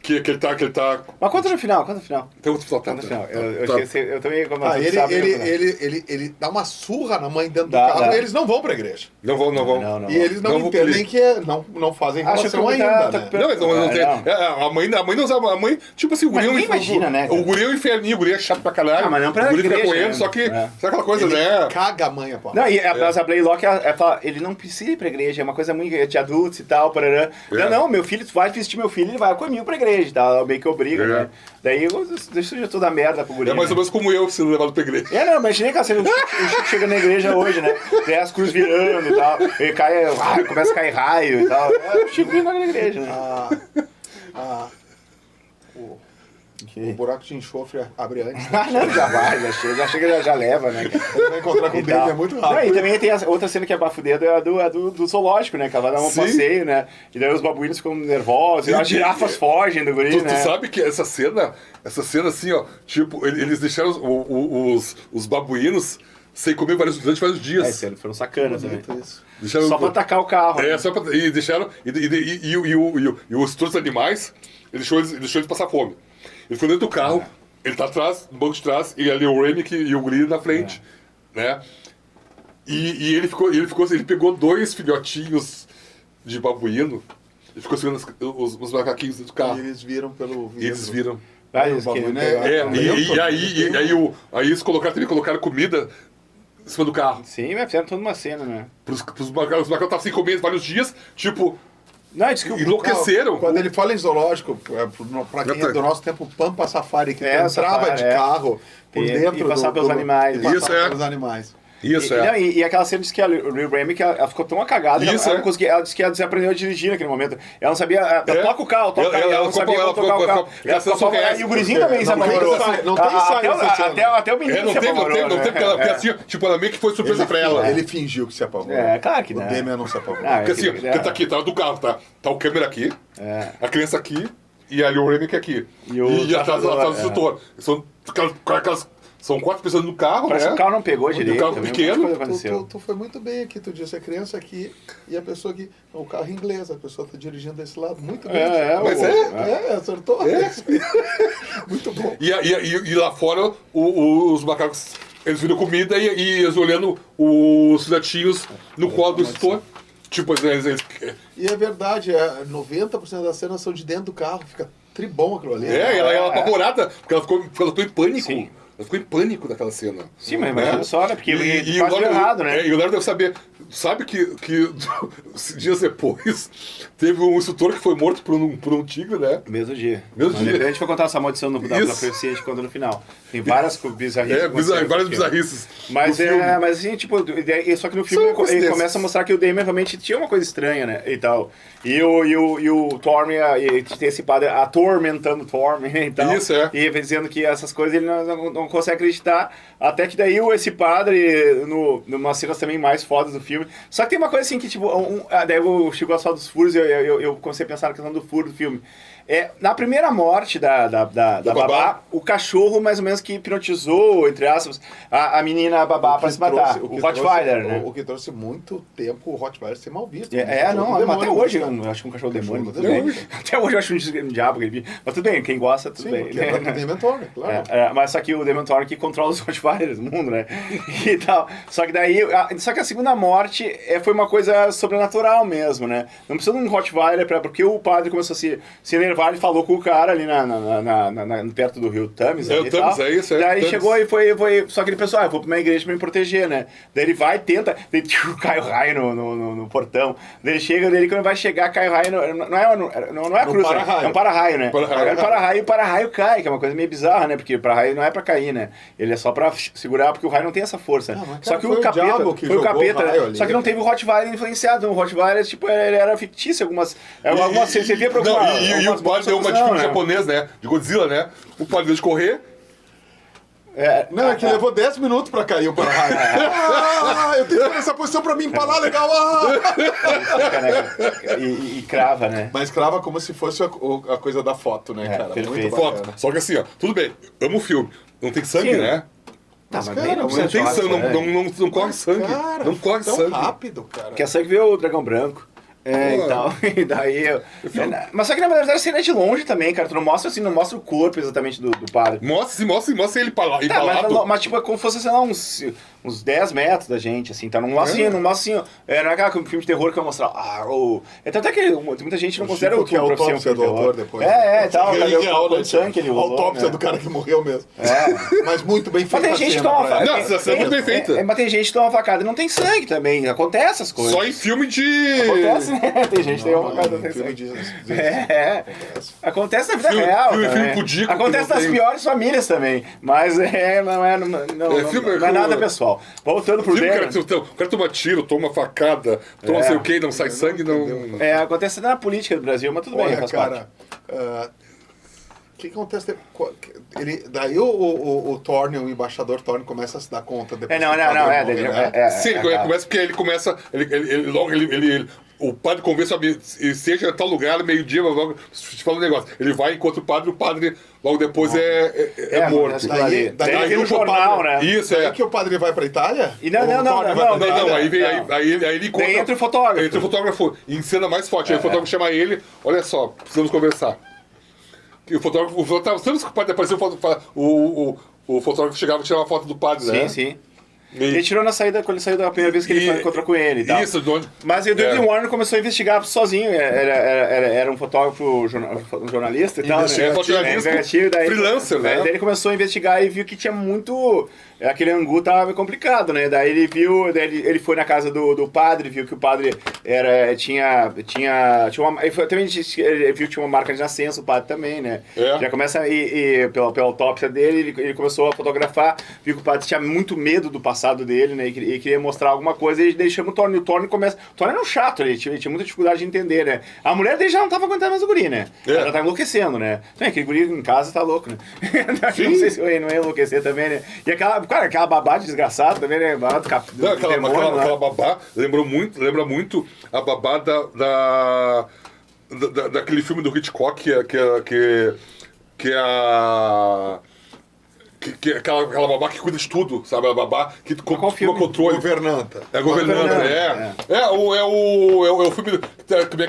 que ele tá... Mas conta no final. Então, no final. Eu também... Ele dá uma surra na mãe dentro do carro e eles não vão pra igreja. Não vão. E eles não entendem que não fazem relação ainda, né? Não tem. A mãe não usava. A mãe, tipo assim, o guri... Mas imagina, né? O guri é um inferninho, o guri é chato pra caralho. Mas não pra o guri fica igreja, correndo, né? só que... Sabe aquela coisa, né? Caga a mãe, pô. Não, e a Blaylock, ele não precisa ir pra igreja, é uma coisa muito de adultos e tal, parará. Não, meu filho, tu vai assistir meu filho, ele vai comigo pra igreja e tal, meio que obriga, né? Daí eu deixo toda a merda pro guri. É mais ou menos como eu sendo levado pra igreja. Não, imaginei que o Chico chega na igreja hoje, né? Tem as cruzes virando e tal, ele começa a cair raio e tal. O Chico vindo na igreja, né? O buraco de enxofre abre antes. Não, já vai, já chega, já leva, né? Ele vai encontrar com o David, é muito rápido. E também tem outra cena que é bafudedo, é do zoológico, né? Que ela vai dar um passeio, né? E daí os babuínos ficam nervosos, e as girafas fogem do guri, né? Tu sabe que essa cena assim, ó, tipo, eles deixaram os babuínos sem comer durante vários dias. Eles foram sacanas também. Deixaram, só pra atacar o carro. Só pra, e deixaram. E os outros animais, ele deixou eles passar fome. Ele foi dentro do carro, ele tá atrás, no banco de trás, e ali o Remick e o guri na frente, né? E ele pegou 2 filhotinhos de babuíno, ele ficou segurando os macaquinhos dentro do carro. E eles viram pelo vidro. Eles viram. Aí eles colocaram comida em cima do carro. Sim, mas fizeram toda uma cena, né? Os macacos estavam sem comer vários dias, tipo... Não, diz que enlouqueceram. Quando ele fala em zoológico, pra quem é do nosso tempo, Pampa Safari, que entrava de carro por dentro e passava pelos animais. Pelos animais. Isso, e aquela cena diz que a Lil Remy, ela ficou tão cagada que ela disse que ela desaprendeu a dirigir naquele momento. Ela não sabia, toca o carro, ela não sabia como tocar o carro. E o gurizinho também se apavorou. Não tem ensaio. Até o menino se apavorou. Não tem, porque assim, tipo, ela meio que foi surpresa pra ela. Ele fingiu que se apavorou. claro que não. O Demian não se apavorou. Porque assim, tá aqui, tá do carro, tá o câmera aqui, a criança aqui e a Lil Remy aqui. E atrás do instrutor. São 4 pessoas no carro, Parece que o carro não pegou direito. O carro pequeno. Tu foi muito bem aqui, tu disse a criança aqui e a pessoa aqui. O carro inglês, a pessoa tá dirigindo desse lado. Muito bem. Acertou. Muito bom. E lá fora, os macacos, eles viram comida e eles olhando os filhotinhos no colo do instrutor. Tipo, E é verdade, 90% das cenas são de dentro do carro, fica tribom aquilo ali. Ela apavorada, porque ela ficou em pânico. Sim. Ela ficou em pânico daquela cena. Sim, mas imagina só, né? Porque E faz o Léo, errado, né? E o Léo deve saber. Sabe que dias depois teve um instrutor que foi morto por um tigre, né? Mesmo dia. Mesmo Mas dia. depois a gente vai contar essa maldição da profecia de quando no final. Tem várias bizarrices. Várias bizarrices. Mas assim, tipo, só que no filme ele começa a mostrar que o Damon realmente tinha uma coisa estranha, né? E tal. E o Torm tem esse padre atormentando o Torm e tal. Isso, é. E dizendo que essas coisas ele não consegue acreditar. Até que daí esse padre, numa cenas também mais fodas do filme. Só que tem uma coisa assim que, tipo, daí eu chegou a falar dos furos e eu comecei a pensar na questão do furo do filme. Na primeira morte da babá, o cachorro mais ou menos que hipnotizou, entre aspas, a menina babá pra se matar. O Rottweiler, né? O que trouxe muito tempo o Rottweiler ser mal visto. Mas até hoje eu acho que um cachorro demônio. Tudo bem. Até hoje eu acho um diabo aquele bicho. Mas tudo bem, quem gosta, tudo bem. Sim, é o Dementor, né? Claro. Mas só que o Dementor que controla os Rottweilers do mundo, né? E tal. Só que daí, só que a segunda morte foi uma coisa sobrenatural mesmo, né? Não precisa de um Rottweiler porque o padre começou a se enervar. Ele falou com o cara ali perto do rio Thames. O Thames, é isso. Daí Thames. chegou e foi. Só que ele pensou, eu vou pra uma igreja pra me proteger, né? Daí ele vai, tenta, daí cai o raio no portão. Daí ele chega, daí quando vai chegar, cai o raio. Não é a cruz, é um para-raio, né? É um para-raio e o para-raio cai, que é uma coisa meio bizarra, né? Porque o para-raio não é pra cair, né? Ele é só pra segurar, porque o raio não tem essa força. Só que o capeta. Foi o capeta. Só que não teve o Rottweiler influenciado. O Rottweiler, tipo, ele era fictício. Algumas você via pra E o padre deu uma de filme japonês, né? De Godzilla, né? O padre deu de correr. Não, é que levou 10 minutos pra cair o para-raio. Eu tenho que ficar nessa posição pra me empalar legal. E crava, né? Mas crava como se fosse a coisa da foto, né, cara? Perfeito. Muito Foto. bacana. Só que assim, ó, tudo bem, amo o filme. Não tem sangue, Sim. né? Mas, mas cara, daí Não tem sangue, não corre sangue. Cara, Não corre tão sangue. rápido, cara. Quer sangue ver o dragão branco. E tal. E daí. Mas só que na verdade a cena é de longe também, cara. Tu não mostra assim, não mostra o corpo exatamente do padre. Mostra ele empalado. Mas tipo, é como se fosse, sei lá, uns 10 metros da gente, assim, tá? Não mostra assim, não é aquela filme de terror que vai mostrar. Tanto é que muita gente não considera o que é a autópsia do autor depois. Tal. O sangue ele rolou, autópsia né? do cara que morreu mesmo. Mas muito bem Mas feita. tem gente que a cena toma pra ele. Não, essa cena é muito bem feita. Mas tem gente que toma facada e não tem sangue também. Acontece essas coisas. Só em filme de... Acontece, né? Tem gente que tem uma facada, não tem Filme sangue. de... Acontece na vida real. filme pudico, Acontece que não nas tem. piores famílias também. Mas não é nada pessoal. Voltando pro Filme, Damon. o cara toma tiro, toma facada, toma não sei o que, não sai sangue, não... Acontece até na política do Brasil, mas tudo bem, Olha, faz cara... parte. O que acontece? Daí o Thorne, o embaixador Thorne, começa a se dar conta depois. Sim, ele começa porque ele começa... O padre convence e seja em tal lugar, meio-dia, logo te fala um negócio. Ele vai, encontra o padre logo depois é morto. Daí Daí no jornal, né? Isso, Daí que o padre vai pra Itália? Não, aí ele encontra... Daí entra o fotógrafo. Entra o fotógrafo, em cena mais forte. Aí o fotógrafo chama ele, olha só, precisamos conversar. E o fotógrafo sabe que o padre apareceu, o fotógrafo chegava e tirava uma foto do padre, né? Sim. Ele tirou na saída, quando ele saiu da primeira vez que ele encontrou com ele e tal. Isso, Mas o David Warner começou a investigar sozinho. Era um fotógrafo, um jornalista e tal. Investigativo, freelancer, né? Daí ele começou a investigar e viu que tinha muito... Aquele angu tava complicado, né? Daí ele viu... Ele foi na casa do padre, viu que o padre tinha uma... Ele viu que tinha uma marca de nascença, o padre também, né? Já começa... pela autópsia dele, ele começou a fotografar, viu que o padre tinha muito medo do passado dele, né? E queria mostrar alguma coisa, e ele chama o Thorne. O Thorne começa... O Thorne era um chato, ele tinha muita dificuldade de entender, né? A mulher dele já não tava aguentando mais o guri, né? Ela tá enlouquecendo, né? Aquele guri em casa tá louco, né? Não sei se eu não ia enlouquecer também, né? E aquela babá desgraçada também, né? Aquela babá lembra muito a babá daquele filme do Hitchcock que é aquela babá que cuida de tudo, sabe? A babá que toma controle. Governanta. É governanta, o filme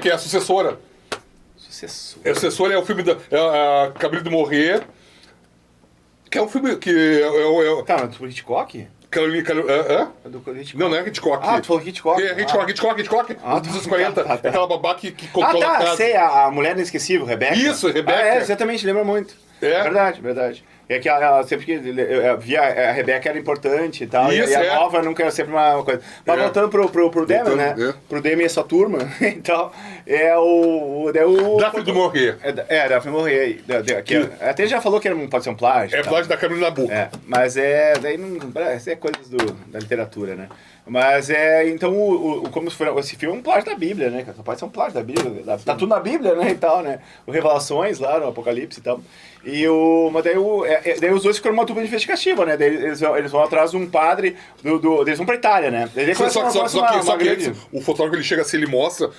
que é a Sucessora. A Sucessora é o filme Acabei de Morrer. Que é um filme que... Tá, mas do Hitchcock? Hã? É do Hitchcock. Não é Hitchcock. Ah, tu falou Hitchcock? É, Hitchcock. Ah, 240. tá. Aquela babá que controla a casa. Sei, a Mulher Inesquecível, Rebeca. Isso, Rebeca. Exatamente, lembra muito. É. Verdade. É que ela sempre que eu via a Rebeca era importante e tal, Isso, e a nova nunca era sempre uma coisa. Mas voltando pro Demi, né? Pro Demi e sua turma, então, o Daphne du Maurier. Daphne du Maurier. Até já falou que pode ser um plágio. É plágio da Camila Nabuco. Mas daí não, isso é coisas da literatura, né? Mas então, como se for, esse filme é um plágio da Bíblia, né? Só pode ser um plágio da Bíblia. Tá tudo na Bíblia, né? E tal, né? O Revelações lá no Apocalipse e tal. Mas daí os dois ficaram uma dupla investigativa, né? Daí eles vão atrás de um padre, eles vão pra Itália, né? Só que antes, o fotógrafo ele chega assim, ele mostra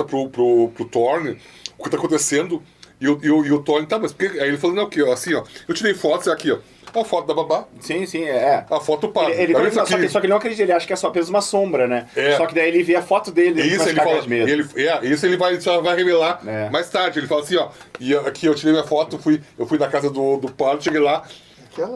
pro Thorne o que tá acontecendo, e o Thorne, tá, mas por que? Aí ele falando, não, aqui, ó, assim, ó, eu tirei fotos, aqui, ó. A foto da babá. Sim, A foto do padre. Só que ele não acredita, ele acha que é só apenas uma sombra, né? Só que daí ele vê a foto dele. Isso ele fala. Isso ele só vai revelar mais tarde. Ele fala assim, ó. E aqui eu tirei minha foto, eu fui na casa do padre, cheguei lá. Aquela,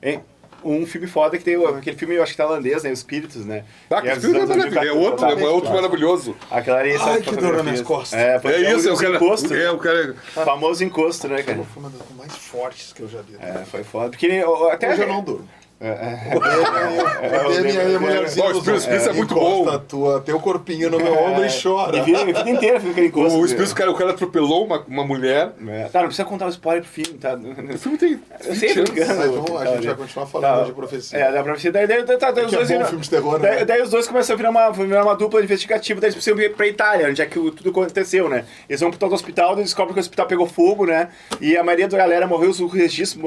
né? Um filme foda que tem aquele filme, eu acho que tailandês, né? Os Espíritos, né? Que Espírito é maravilhoso. É outro maravilhoso. Aquela ali, ai, que dor nas minhas costas. O encosto. O cara. Famoso encosto, né, cara? Foi uma das mais fortes que eu já vi. Foi foda. Porque até hoje eu não durmo. Minha mulherzinha. O Espírito é muito bom. Tem o corpinho no meu ombro e chora. E a vida inteira fica aquele encosto. O Espírito, o cara atropelou uma mulher. Tá, não precisa contar o spoiler pro filme, tá? O filme tem. Eu sei, a gente vai continuar falando de profecia. Da profecia. Daí os dois é bom filme de terror, né? Daí os dois começam a virar uma dupla investigativa, daí eles precisam ir pra Itália, onde é que tudo aconteceu, né? Eles vão pro tal do hospital, eles descobrem que o hospital pegou fogo, né? E a maioria da galera morreu, os registros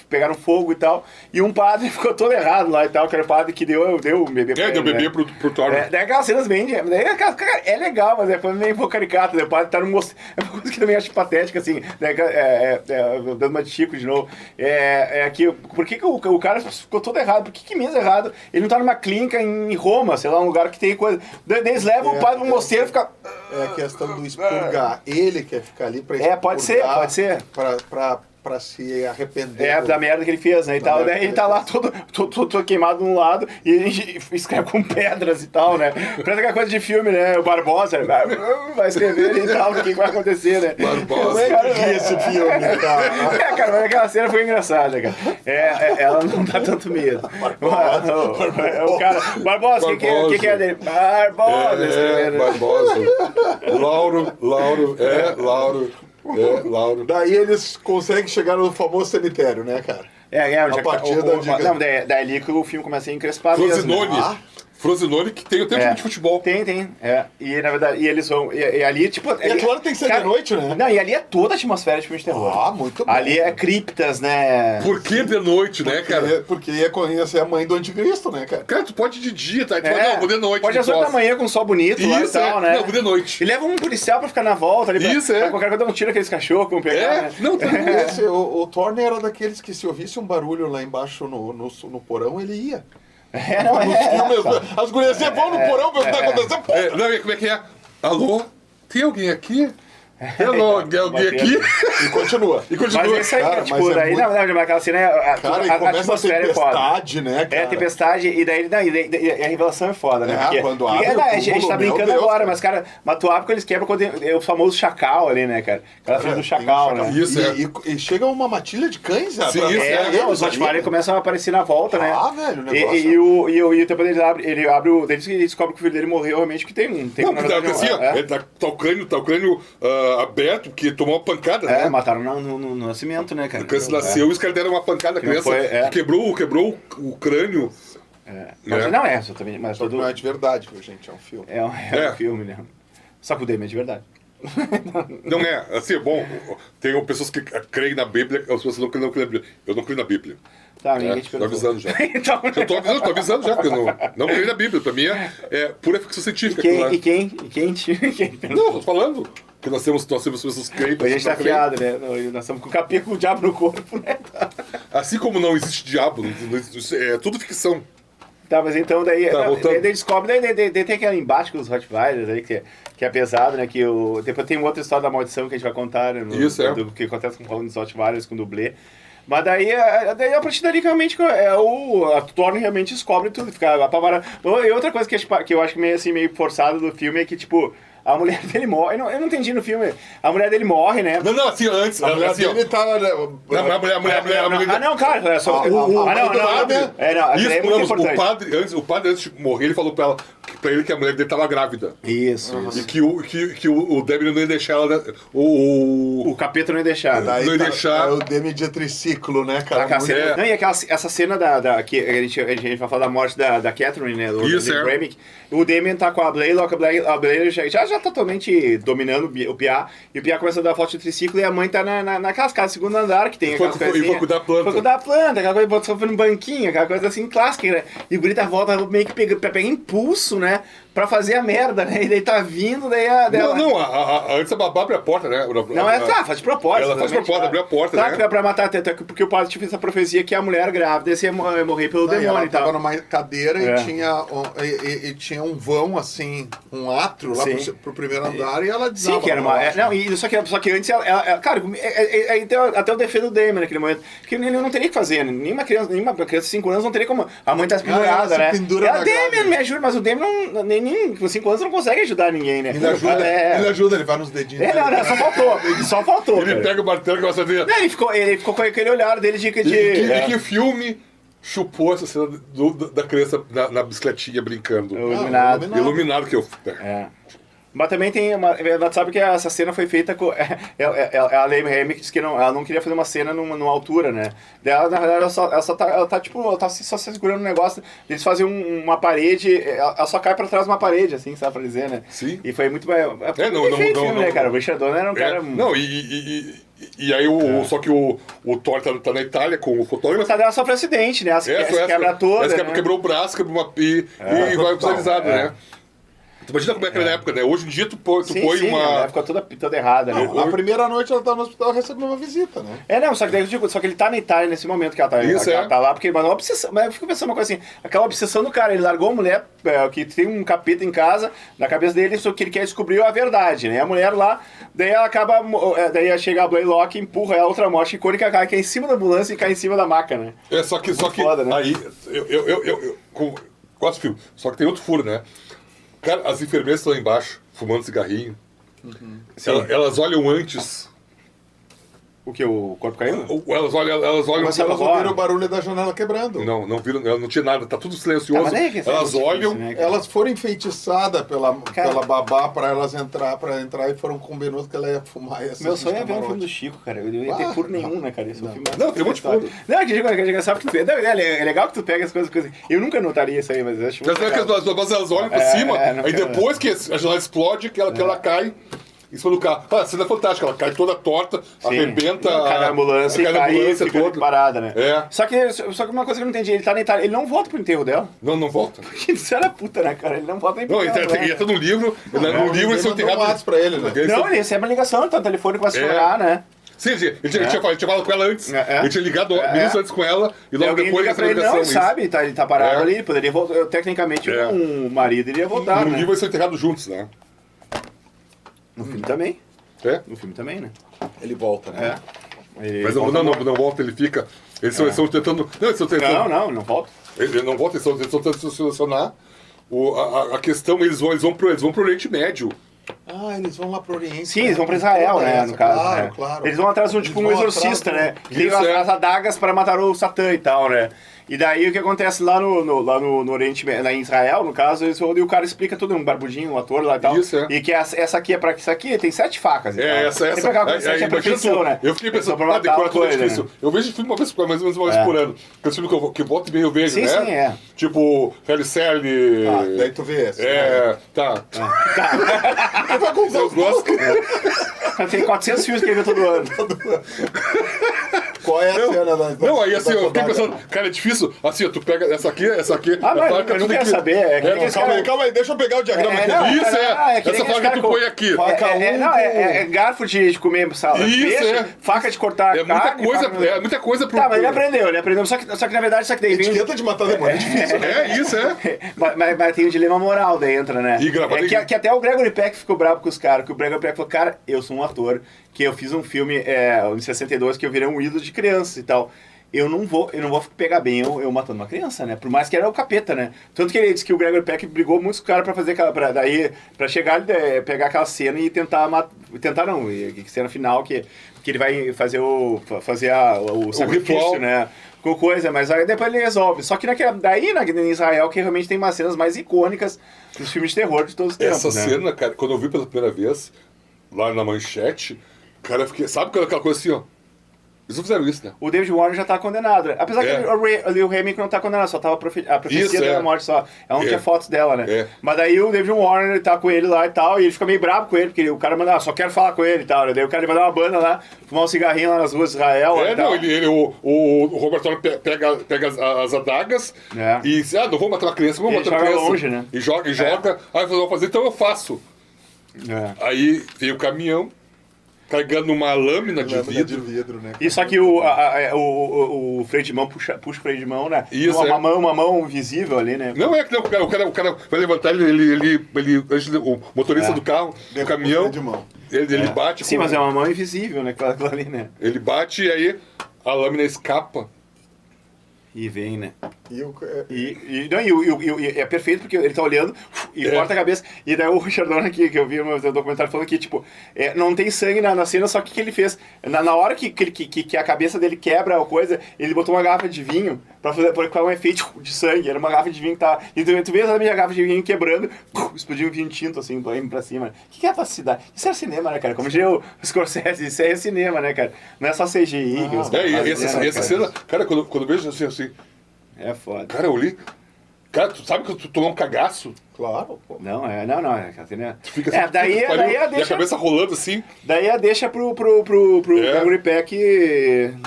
pegaram fogo e tal. E um padre ficou todo errado lá e tal, que era o padre que deu o bebê pra ele, deu bebê pro Thorne. Daí aquelas cenas bem... Cara, é legal, mas foi meio um pouco caricato, né? O padre tá no mosteiro... É uma coisa que eu também acho patética, assim, né? Dando uma de Chico de novo. Por que o cara ficou todo errado? Por que mesmo errado? Ele não tá numa clínica em Roma, sei lá, um lugar que tem coisa... Daí eles levam o padre pro mosteiro e fica... É a questão do expurgar. Ele quer ficar ali pra expurgar. Pode ser. Pra se arrepender. Da merda que ele fez, né, e tal. Daí ele tá lá todo queimado de um lado e a gente escreve com pedras e tal, né. Parece aquela coisa de filme, né, o Barbosa vai escrever e tal, o que vai acontecer, né. Barbosa, que esse filme, cara. Cara, mas aquela cena foi engraçada, cara. Ela não dá tanto medo. O cara, Barbosa, o que é dele? Barbosa. Lauro. Daí eles conseguem chegar no famoso cemitério, né, cara? A partir daí ali que o filme começa a encrespar. Frosinone. Frosinone, que tem o tempo de futebol. Tem. E na verdade, eles vão. E ali, tipo. E aquilo tem que ser de noite, né? Não, e ali é toda a atmosfera de filme de terror. Muito bom. Ali é criptas, né? Por que de noite, né, cara? Porque ia conhecer a mãe do anticristo, né, cara? Cara, tu pode ir de dia, tá? Não, vou de noite. Pode às 8 da manhã com um sol bonito lá e tal, né? Não, vou de noite. E leva um policial pra ficar na volta ali. Pra qualquer coisa, dar um tiro aqueles cachorros, como pegar, né? Não, o Thorne era daqueles que se ouvisse um barulho lá embaixo no porão, ele ia. As guriazinhas vão no porão ver o que tá acontecendo. Como é que é? Alô? Tem alguém aqui? Hello, alguém aqui? E continua. Mas isso aí, cara, tipo, daí, não, aquela cena, a atmosfera é foda. Tempestade, né, cara? Tempestade, e daí a revelação é foda, né? Porque, quando abre a gente tá brincando agora, mas, cara, Matuápico eles quebram quando é o famoso chacal ali, né, cara? Aquela cena do chacal, né? Isso, e chega uma matilha de cães, Sim, os Rottweiler começam a aparecer na volta, né? Velho, o negócio. E o tempo ele abre o... Eles descobrem que o filho dele morreu realmente, que tem um... Não, porque assim, ó, tá o crânio aberto, porque tomou uma pancada, né? Mataram no nascimento, né, cara? A criança nasceu e os caras deram uma pancada, a criança quebrou o crânio. Exatamente. Mas não é de verdade, viu, gente? É um filme. É um filme, né? Só que o Demi é de verdade. Não é, assim, bom, tem pessoas que creem na Bíblia, as pessoas não creem na Bíblia. Eu não creio na Bíblia. Tá, ninguém te perguntou. Tô avisando já. Então... Eu tô avisando já, porque eu não creio na Bíblia. Pra mim é pura ficção científica. E quem Não, tô falando. Porque nós temos pessoas que creem. A gente tá fiado, né? Nós estamos com o capeta com o diabo no corpo, né? Assim como não existe diabo, é tudo ficção. Tá, mas então daí voltando. descobre, daí tem aquele embate com os Rottweilers aí, que é pesado, né? Depois tem uma outra história da maldição que a gente vai contar, né? Do que acontece com os Rottweilers, com o dublê. Mas daí a partir dali realmente a Thorne realmente descobre tudo, fica apavorado. E outra coisa que eu acho meio forçada do filme é que, tipo, a mulher dele morre. Eu não entendi no filme. A mulher dele morre, né? Não, assim, antes. A mulher assim, dele tava... A mulher. Ah, não, cara. É só... O padre, antes de morrer, ele falou pra ele que a mulher dele tava grávida. Isso. E que o Demi não ia deixar ela... O capeta não ia deixar. Daí não ia deixar... É o Demi de triciclo, né, cara? Não, e essa cena que a gente vai falar da morte da Catherine, né? Do Remick. O Damien tá com a Blaylock, a Blaylock já totalmente dominando o Piá. E o Piá começa a dar foto de triciclo e a mãe tá naquelas casas segundo andar, que tem aquelas coisinhas. E foi cuidar da planta. Foi cuidar da planta, aquela coisa, botou no banquinho, aquela coisa assim clássica, né? E o Grita volta meio que pega impulso, né? Pra fazer a merda, né? E daí tá vindo, daí antes a babá abre a porta, né? Faz de propósito. Ela faz de propósito, abre a porta, né? Pra matar, até porque o padre tinha feito essa profecia que a mulher grávida ia morrer pelo demônio e tal. Ela tava numa cadeira e tinha um vão, assim, um átrio lá pro primeiro andar e ela desaba. Sim, que era uma... Só que antes ela cara, até eu defendo o Damien naquele momento, que ele não teria que fazer, né? Nenhuma criança de 5 anos não teria como... A mãe tá pendurada, né? Damien, me ajuda, mas o Damien nem com 5 anos não consegue ajudar ninguém, né? Ele ajuda, ele vai nos dedinhos. Só faltou. Ele pega o martelo e começa a ver. Ele ficou com aquele olhar dele de... E que filme chupou essa cena da criança na bicicletinha brincando. Iluminado que eu... Mas também tem sabe que essa cena foi feita com... A Lame Remick disse que ela não queria fazer uma cena numa altura, né? Ela, na verdade, ela tá só segurando um negócio. Eles faziam uma parede, ela só cai pra trás de uma parede, assim, sabe pra dizer, né? Sim. E foi muito bem feito, né, cara? O Richard Donner era um cara... Não, e aí, só que o Thor tá na Itália com o fotógrafo. Ela sofre acidente, né? Ela quebra toda, né? Quebrou o braço, quebrou uma... E vai hospitalizado, né? Tu imagina como é que era na época, né? Hoje em dia tu põe uma... Na época toda errada, né? Na primeira noite ela tá no hospital recebendo uma visita, né? Só que ele tá na Itália nesse momento que ela tá lá, porque ele mandou uma obsessão. Mas eu fico pensando uma coisa assim, aquela obsessão do cara, ele largou a mulher, que tem um capeta em casa, na cabeça dele, só que ele quer descobrir a verdade, né? A mulher lá, daí ela acaba, daí chega a Blaylock, empurra ela, outra morte icônica, cai em cima da ambulância e cai em cima da maca, né? Só que foda, né? Aí, eu gosto do filme, só que tem outro furo, né? Cara, as enfermeiras estão lá embaixo, fumando cigarrinho. Uhum. Elas olham antes. O que? O corpo caindo? Elas olham. Mas elas ouviram o barulho da janela quebrando. Não viram, não tinha nada, tá tudo silencioso. Elas olham. Né, elas foram enfeitiçadas pela babá pra entrar e foram combinadas que ela ia fumar. Meu sonho é ver um filme do Chico, cara. Eu não ia ter furo nenhum, né, cara? Esse filme tem um monte de furo. Não, sabe que é legal que tu pega as coisas. Eu nunca notaria isso aí, mas eu acho muito legal. Elas olham por cima, aí depois que a janela explode, que ela cai. Em cima do carro. A cena é fantástica, ela cai toda torta, arrebenta a ambulância e fica toda parada, né? Só que uma coisa que eu não entendi, ele tá na Itália, ele não volta pro enterro dela? Não volta. Porque isso era puta, né, cara? Ele não volta nem pro enterro dela. Ele tá no livro, no livro eles são enterrados pra ele, né? Não, ele recebe uma ligação, tá no telefone, começa a chorar, né? Sim, ele tinha falado com ela antes. Ele tinha ligado minutos antes com ela e logo depois ele recebeu a ligação. Não, ele sabe, ele tá parado ali, poderia voltar. Tecnicamente, um marido iria voltar. No livro eles são enterrados juntos, né? No filme também. No filme também, né? Ele volta, né? Mas não volta, ele fica. Eles estão tentando. Não volta. Ele não volta, eles estão tentando solucionar a questão. Eles vão pro Oriente Médio. Eles vão lá pro Oriente. Sim, eles vão pra Israel, né? No caso. Claro. Eles vão atrás de um exorcista, né? Que tem as adagas para matar o Satã e tal, né? E daí o que acontece lá no Oriente Médio, lá em Israel, no caso, e o cara explica tudo, um barbudinho, um ator lá e tal. E que essa aqui isso aqui tem 7 facas. Essa é perfeição, né? Eu fiquei pensando, decoração é difícil. Né? Eu vejo filme mais ou menos uma vez por ano. Que é um filme que volta e meio eu vejo, né? Sim, é. Tipo, Felicelli. Daí tu vê esse. Tá. Eu gosto. Tem 400 filmes que ele vê todo ano. Qual é a cena da... Não, aí assim, eu fiquei pensando, cara, é difícil. Assim, tu pega essa aqui. Mas eu não quero saber. Calma aí, deixa eu pegar o diagrama aqui. Essa faca que tu põe aqui. É garfo de comer salada. Peixe, faca de cortar carne. É muita coisa pro... Tá, mas ele aprendeu. Só que na verdade, daí vem... Etiqueta de matar demônio é difícil, né? Mas tem o dilema moral daí entra, né? Que até o Gregory Peck ficou bravo com os caras, que o Gregory Peck falou, cara, eu sou um ator que eu fiz um filme em 62 que eu virei um ídolo de crianças e tal. Eu não vou pegar bem eu matando uma criança, né? Por mais que era o capeta, né? Tanto que ele disse que o Gregory Peck brigou muito com os caras pra fazer aquela. Pra chegar, pegar aquela cena e tentar não, cena final que ele vai fazer o sacrifício, ritual, né? Com coisa, mas aí depois ele resolve. Só que em Israel, que realmente tem umas cenas mais icônicas dos filmes de terror de todos os tempos. Essa cena, cara, quando eu vi pela primeira vez, lá na manchete, cara, eu fiquei. Sabe aquela coisa assim, ó? Eles não fizeram isso, né? O David Warner já tá condenado. Apesar que o Remake não tá condenado, só tava a profecia isso, da morte só. Que é fotos dela, né? Mas daí o David Warner tá com ele lá e tal, e ele fica meio bravo com ele, porque o cara manda, só quero falar com ele e tal, né? Daí o cara vai dar uma banda lá, fumar um cigarrinho lá nas ruas de Israel. O Robert Warner pega as adagas e diz, não vou matar uma criança, vou matar uma criança. Longe, né? E joga, aí vou fazer, então eu faço. Aí vem o caminhão, carregando uma lâmina de vidro, né? E só que o freio de mão puxa o freio de mão, né? Isso, uma mão visível ali, né? Não é que o cara vai levantar, o motorista do carro, do caminhão, ele bate. Sim, mas é uma mão invisível, né? Aquela ali, né? Ele bate e aí a lâmina escapa. E vem, né? E é perfeito porque ele tá olhando e corta a cabeça. E daí o Richard Donner que eu vi no documentário falando que, tipo, não tem sangue na cena, só que o que ele fez? Na hora que a cabeça dele quebra a coisa, ele botou uma garrafa de vinho pra fazer um efeito de sangue. Era uma garrafa de vinho que tava. E tu vê exatamente a garrafa de vinho quebrando, explodiu um vinho tinto, assim, indo pra cima. O que é facilidade? Isso é cinema, né, cara? Como diria o Scorsese, isso é cinema, né, cara? Não é só CGI. Essa cena, cara, quando eu vejo assim. É foda. Cara, eu li. Cara, tu sabe que tu tomou um cagaço? Claro, pô. Não. Tu fica assim, daí e a cabeça rolando assim. Daí a deixa pro Gregory Peck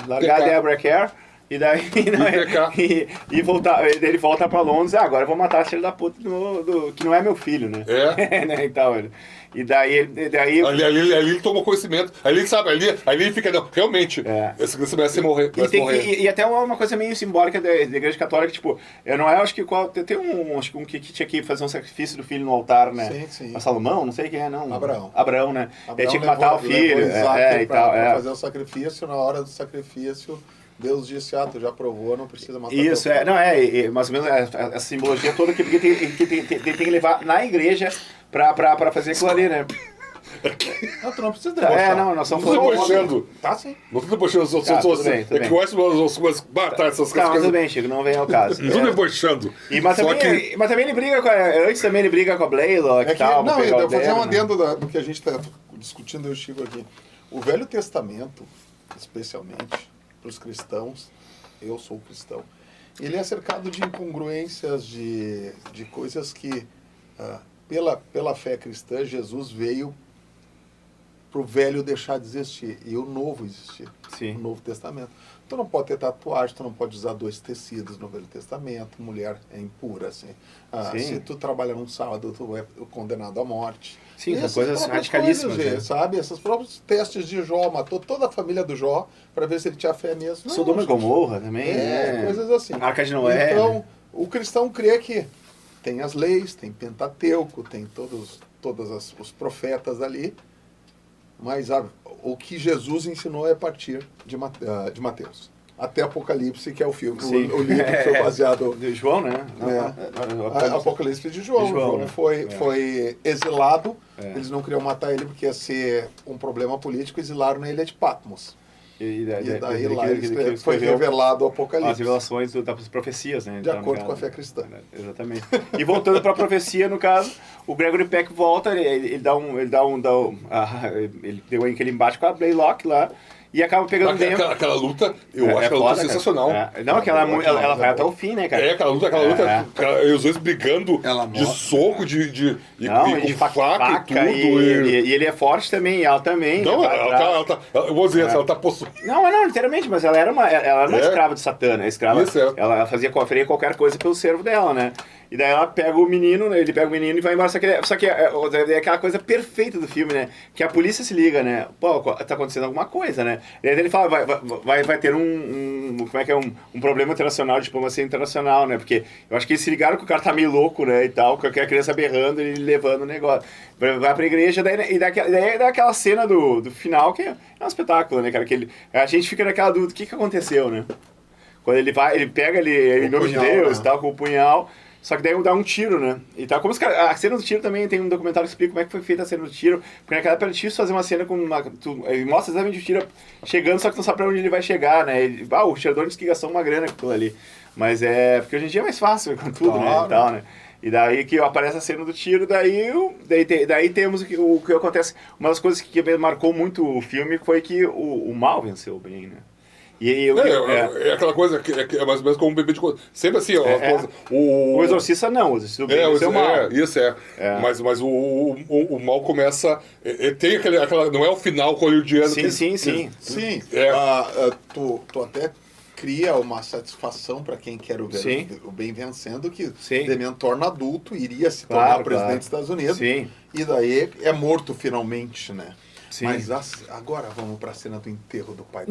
largar a Deborah Kerr. E daí e voltar, ele volta pra Londres, agora eu vou matar a filha da puta que não é meu filho, né? Né, então, e daí ali ele tomou conhecimento. Ali ele sabe, ali ele fica, não, realmente, essa criança merece morrer. E até uma coisa meio simbólica da Igreja Católica, tipo, eu não acho que tem acho que um que tinha que fazer um sacrifício do filho no altar, né? Sim. A Salomão, não sei quem é, não. Abraão, né? Ele tinha que matar o filho, e tal. Pra fazer o sacrifício, na hora do sacrifício, Deus disse, tu já provou, não precisa matar. Isso, mais ou menos essa simbologia toda que tem que levar na igreja pra fazer aquilo ali, né? Não, tu não precisa debochar. Nós estamos debochando. Tá, sim. Não tô debochando as pessoas. É que eu acho umas matar essas coisas. Tudo bem, Chico, não vem ao caso. Não tô debochando. Mas também ele briga antes também ele briga com a Blaylock e tal. Não, eu vou fazer um adendo do que a gente tá discutindo, eu e o Chico aqui. O Velho Testamento, especialmente para os cristãos, eu sou cristão, ele é cercado de incongruências, de coisas que, pela fé cristã, Jesus veio para o velho deixar de existir e o novo existir, o Novo Testamento. Tu não pode ter tatuagem, tu não pode usar 2 tecidos no Velho Testamento, mulher é impura, assim. Se tu trabalha num sábado, tu é condenado à morte. Sim, são coisas radicalíssimas. Coisas, sabe? Esses próprios testes de Jó, matou toda a família do Jó para ver se ele tinha fé mesmo. Sodoma e Gomorra também. Coisas assim. Arca de Noé. Então, o cristão crê que tem as leis, tem Pentateuco, tem todos os profetas ali, mas o que Jesus ensinou é a partir de Mateus. Até Apocalipse, que é o filme, o livro que foi baseado... De João, né? Apocalipse de João. João foi exilado, eles não queriam matar ele porque ia ser um problema político, exilaram na ilha de Patmos. E daí lá foi revelado o Apocalipse. As revelações das profecias, né? De acordo com a fé cristã. Exatamente. E voltando para a profecia, no caso, o Gregory Peck volta, ele deu aquele embate com a Blaylock lá, e acaba pegando dentro. Aquela luta, eu acho aquela luta sensacional. Não, ela vai até o fim, né, cara? Aquela luta, os dois brigando de soco, de faca e tudo. E ele é forte também, ela também. Não, eu vou dizer, ela tá possuída. Não, literalmente, mas ela era uma escrava de Satã, né? Ela faria qualquer coisa pelo servo dela, né? E daí ela pega o menino, ele pega o menino e vai embora. Só que é aquela coisa perfeita do filme, né? Que a polícia se liga, né? Pô, tá acontecendo alguma coisa, né? E aí ele fala, vai ter um problema internacional, de diplomacia internacional, né? Porque eu acho que eles se ligaram que o cara tá meio louco, né, e tal, com a criança berrando e levando o negócio. Vai pra igreja, daí dá aquela cena do final, que é um espetáculo, né, cara? A gente fica naquela dúvida, o que aconteceu, né? Quando ele pega ele em nome de Deus, né? Tal, com o punhal, só que daí dá um tiro, né? E tal. Como a cena do tiro também, tem um documentário que explica como é que foi feita a cena do tiro, porque naquela época era difícil fazer uma cena com ele mostra exatamente o tiro chegando, só que não sabe pra onde ele vai chegar, né? O tirador disse que gastou uma grana com aquilo ali. Mas porque hoje em dia é mais fácil com tudo, né? E tal, né? E daí que aparece a cena do tiro, daí temos o que acontece. Uma das coisas que marcou muito o filme foi que o mal venceu bem, né? É aquela coisa que é mais ou menos como um bebê de coisa. Sempre assim, ó. O exorcista não, o exorcista bem venceu o mal. Isso é. Mas o mal começa. Tem aquela. Não é o final hollywoodiano. Sim. Tu até cria uma satisfação para quem quer ver o bem vencendo, que Dementor adulto iria se tornar presidente dos Estados Unidos. Sim. E daí é morto finalmente, né? Sim. Mas agora vamos para a cena do enterro do pai.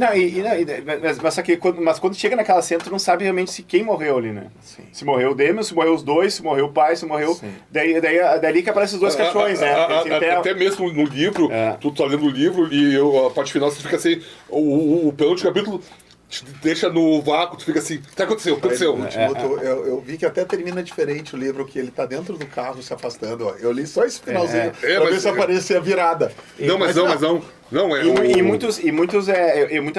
Mas quando chega naquela cena, tu não sabe realmente se quem morreu ali, né? Sim. Se morreu o Damon, se morreu os dois, se morreu o pai, se morreu... Dali que aparecem os dois caixões, né? Até mesmo no livro, tu tá lendo o livro e a parte final você fica assim, o penúltimo capítulo te deixa no vácuo, tu fica assim, o que aconteceu? Eu vi que até termina diferente o livro, que ele tá dentro do carro se afastando. Ó. Eu li só esse finalzinho pra ver se aparecia a virada.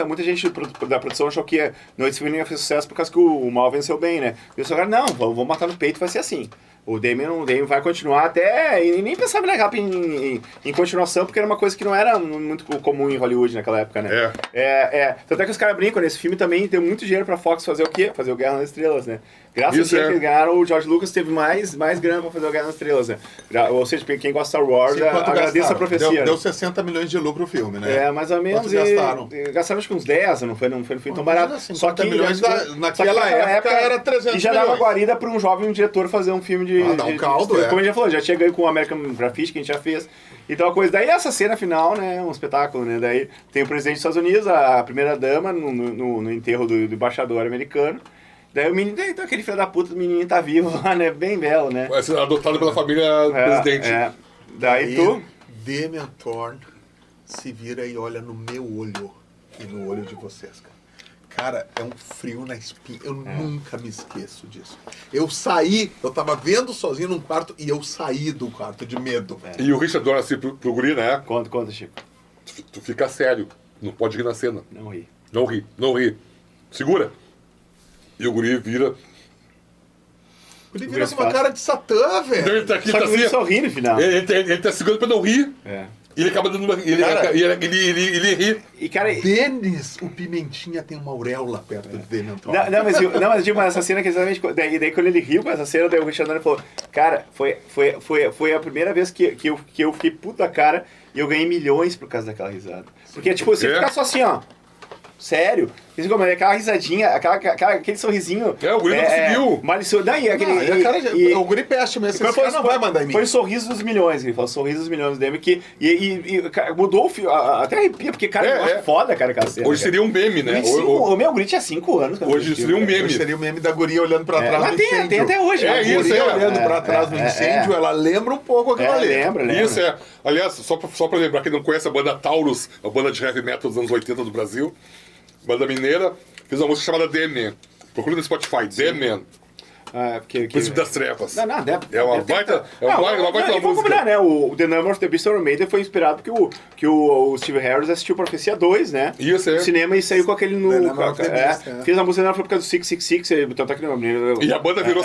Muita gente da produção achou que esse filme não ia fazer sucesso por causa que o mal venceu bem, né? E os caras, não, vamos matar no peito, vai ser assim. O Damon vai continuar até... E nem pensava em continuação, porque era uma coisa que não era muito comum em Hollywood naquela época, né? Tanto é que os caras brincam, nesse filme também deu muito dinheiro pra Fox fazer o quê? Fazer o Guerra nas Estrelas, né? Graças a Deus que eles ganharam, o George Lucas teve mais grana pra fazer o Guerra nas Estrelas, né? Ou seja, quem gosta de Star Wars, agradeça a profecia. Deu 60 milhões de lucro o filme, né? Mais ou menos. Gastaram acho que uns 10, não foi tão barato. Só que naquela época era 300 milhões. E já dava guarida pra um jovem diretor fazer um filme de... Dá um caldo, como a gente já falou, já tinha ganho com o American Graffiti, que a gente já fez. E tal coisa. Daí essa cena final, né, um espetáculo, né? Daí tem o presidente dos Estados Unidos, a primeira dama no enterro do embaixador americano. Daí o menino, então aquele filho da puta do menino tá vivo lá, né? Bem belo, né? Vai ser adotado pela família do presidente. Daí tu... Dementor se vira e olha no meu olho e no olho de vocês, cara. Cara, é um frio na espinha. Eu nunca me esqueço disso. Eu tava vendo sozinho num quarto e eu saí do quarto de medo. E o Richard Donner assim pro guri, né? Conta, Chico. Tu fica sério. Não pode rir na cena. Não ri. Não ri. Segura. E o guri vira... O guri vira com uma cara de Satã, velho. Ele tá aqui, Só que o guri sorri no final. Ele tá segurando pra não rir. E ele acaba dando uma... Ele ri. E, cara... Denis, o Pimentinha tem uma auréola perto do Dementor. Mas digo, essa cena que exatamente... Daí quando ele riu com essa cena, daí o Richard Donner falou, cara, foi a primeira vez que eu fiquei puto da cara e eu ganhei milhões por causa daquela risada. Porque, tipo, se ficar só assim, ó... Sério? Aquela risadinha, aquele sorrisinho... O guri não conseguiu. Malicioso. O guri peste mesmo. Esse cara não vai mandar em mim. Foi o sorriso dos milhões, ele falou. Sorriso dos milhões dele. Mudou o filme. Até arrepia, porque, cara, eu acho foda, cara, aquela cena. Hoje seria um meme, né? O meu guri tinha 5 anos. Hoje seria um meme. Hoje seria o meme da guria olhando pra trás do incêndio. Tem até hoje. A guria olhando pra trás do incêndio, ela lembra um pouco aquilo ali. Lembra. Isso é. Aliás, só pra lembrar, quem não conhece a banda Taurus, a banda de heavy metal dos anos 80 do Brasil, banda mineira, fez uma música chamada The Man. Procura no Spotify, The Man. Príncipe das Trevas. É uma baita música. Combinar, né? O The Number of the Beast of Iron Maiden foi inspirado porque o Steve Harris assistiu Profecia 2, né? Isso, no cinema e saiu com aquele fez a música por causa do 666, tanto que e a banda virou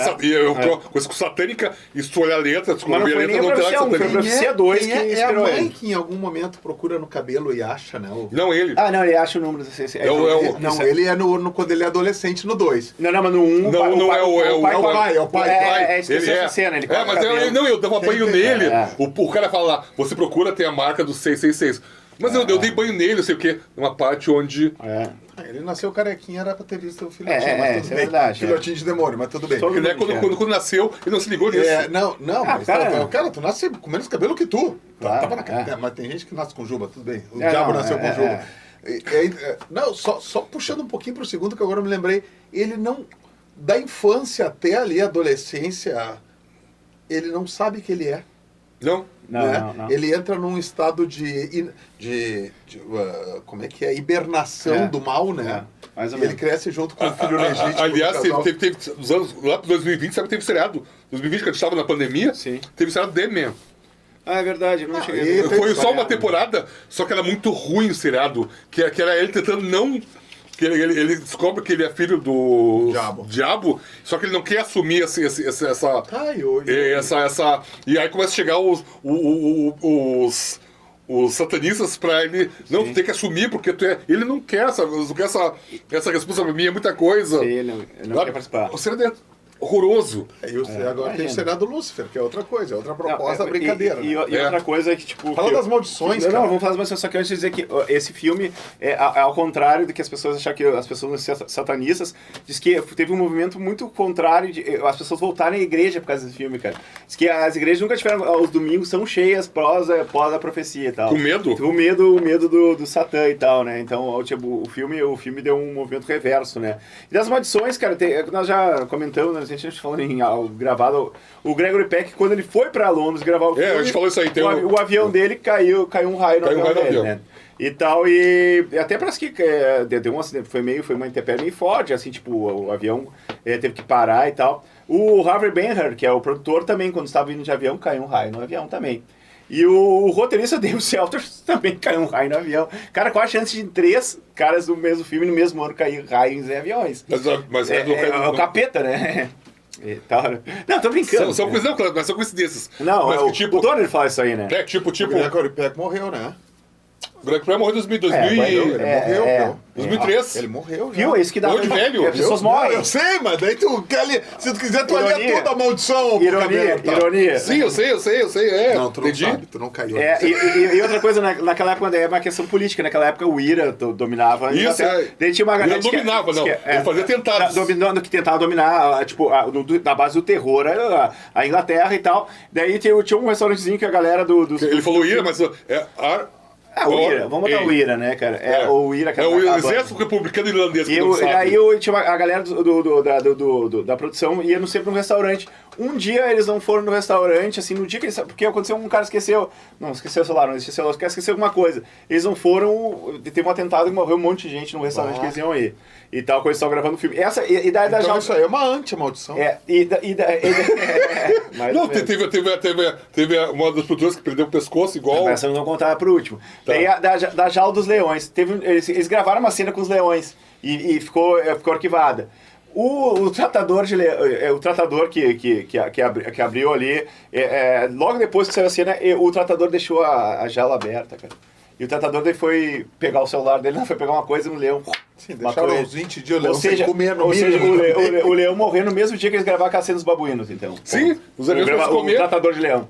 coisa satânica, e se tu olhar a letra, mas não foi nem a Profecia 1, foi a Profecia 2 que inspirou ele. É a mãe que em algum momento procura no cabelo e acha, né? Não, ele. Não, ele acha o número. Não, ele é quando ele é adolescente, no 2. Não, mas no 1... Não, é o pai. Esqueceu essa cena. Eu dava banho nele. O cara fala lá, você procura, tem a marca do 666. Mas eu dei banho nele, não sei o quê. Numa parte onde... Ele nasceu carequinha, era pra ter visto o filhotinho, mas tudo bem. Verdade, filhotinho de demônio, mas tudo bem. Quando nasceu, ele não se ligou nisso. Cara, tu nasce com menos cabelo que tu. Tava na cara. Mas tem gente que nasce com juba, tudo bem. O diabo nasceu com juba. Não, só puxando um pouquinho para o segundo, que agora eu me lembrei. Ele não... Da infância até ali a adolescência, ele não sabe que ele é. Não? Não. Ele entra num estado de como é que é? Hibernação do mal, né? Mais ou Ele menos. cresce junto com o filho legítimo. Aliás, do casal. teve nos anos, lá para 2020, sabe, teve seriado. 2020, que a gente estava na pandemia, Sim. teve seriado The Man. É verdade, eu não cheguei a ver. Foi só uma temporada, só que era muito ruim o seriado. Que era ele tentando não... Que ele descobre que ele é filho do diabo, só que ele não quer assumir essa... E aí começa a chegar os satanistas pra ele não ter que assumir, porque ele não quer essa responsabilidade, é muita coisa. Sim, ele não quer participar. O seriado é horroroso. Agora tem o seriado Lúcifer, que é outra coisa, é outra proposta da brincadeira. E outra coisa é que, tipo... Fala das maldições, cara. Não, vamos falar das maldições, só que antes de dizer que esse filme é ao contrário do que as pessoas acham, que as pessoas satanistas, diz que teve um movimento muito contrário de as pessoas voltarem à igreja por causa desse filme, cara. Diz que as igrejas nunca tiveram... Os domingos são cheias pós a profecia e tal. Com medo? O medo do Satã e tal, né? Então, tipo, o filme deu um movimento reverso, né? E das maldições, cara, nós já comentamos, né? A gente falou gravado, o Gregory Peck, quando ele foi pra Londres gravar o filme, a gente falou isso aí. O avião dele caiu um raio no avião dele, né? E tal, e até parece que deu um acidente, foi uma intempérie meio forte, assim, tipo, o avião teve que parar e tal. O Harvey Ben-Hur, que é o produtor também, quando estava indo de avião, caiu um raio no avião também. E o roteirista David Seltzer também caiu um raio no avião. Cara, qual a chance de 3 caras do mesmo filme no mesmo ano cair raios em aviões? Mas é o capeta, né? Não, tô brincando. Mas são coincidências. Não, mas o Donner fala isso aí, né? Tipo... O Gregory Peck morreu, né? O Gregory Peck morreu em 2000. Ele morreu, 2003. Ele morreu, já. Viu? É isso que dá. Morreu de velho. As pessoas morrem. Eu sei, mas daí se tu quiser, tu alia toda a maldição. Ironia. Sim, eu sei. Não, tu não sabe, tu não caiu. E outra coisa, naquela época, é uma questão política. Naquela época, o IRA dominava. Isso, Daí tinha uma galera. Ele dominava, não. Ele fazia tentados. Que tentava dominar, tipo, na base do terror, a Inglaterra e tal. Daí tinha um restaurantezinho que a galera Ele falou IRA, mas o IRA, vamos botar o IRA, né, cara? O IRA, que o Exército Republicano Irlandês, que não sabe. E aí tinha a galera da produção ia sempre no restaurante. Um dia eles não foram no restaurante, assim, no dia que eles... Porque aconteceu, um cara esqueceu... Não, esqueceu o celular, não esqueceu o celular, esqueceu alguma coisa. Eles não foram... Teve um atentado e morreu um monte de gente no restaurante que eles iam ir. E tal, quando eles estavam gravando o filme. Então isso aí é uma anti-maldição. Não, teve uma das produtoras que perdeu o pescoço igual... Mas eu não contava pro último. Tá. Daí da Jaula dos Leões. Eles gravaram uma cena com os leões e ficou arquivada. O tratador que abriu ali, logo depois que saiu a cena, o tratador deixou a jaula aberta, cara. E o tratador daí foi pegar o celular dele, foi pegar uma coisa no leão. Sim, deixaram uns 20 dias o leão sem comer no mínimo. Ou seja, o leão morreu no mesmo dia que eles gravaram a cena dos babuínos, então. Sim, os leões o tratador de leão.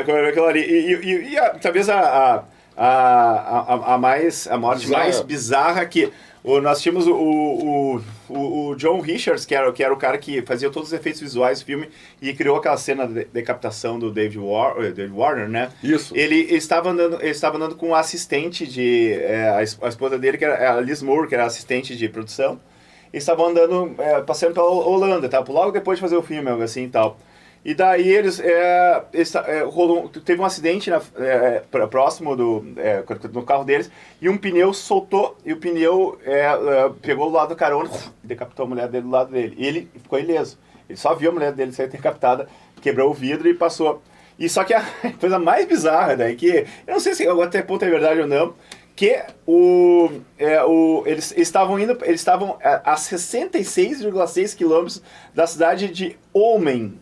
Aquilo ali. E talvez a morte mais bizarra que... Nós tínhamos o John Richards, que era o cara que fazia todos os efeitos visuais do filme e criou aquela cena de decapitação do David Warner, né? Isso. Ele estava andando com um assistente a esposa dele, que era a Liz Moore, que era assistente de produção. Eles estavam andando, passeando pela Holanda, tá? Logo depois de fazer o filme, algo assim e tal. E daí teve um acidente próximo no carro deles e um pneu soltou e o pneu pegou do lado do carona e decapitou a mulher dele do lado dele. E ele ficou ileso. Ele só viu a mulher dele ser decapitada, quebrou o vidro e passou. E só que a coisa mais bizarra daí, que eu não sei se até ponto é verdade ou não, que eles estavam a 66,6 quilômetros da cidade de Homem,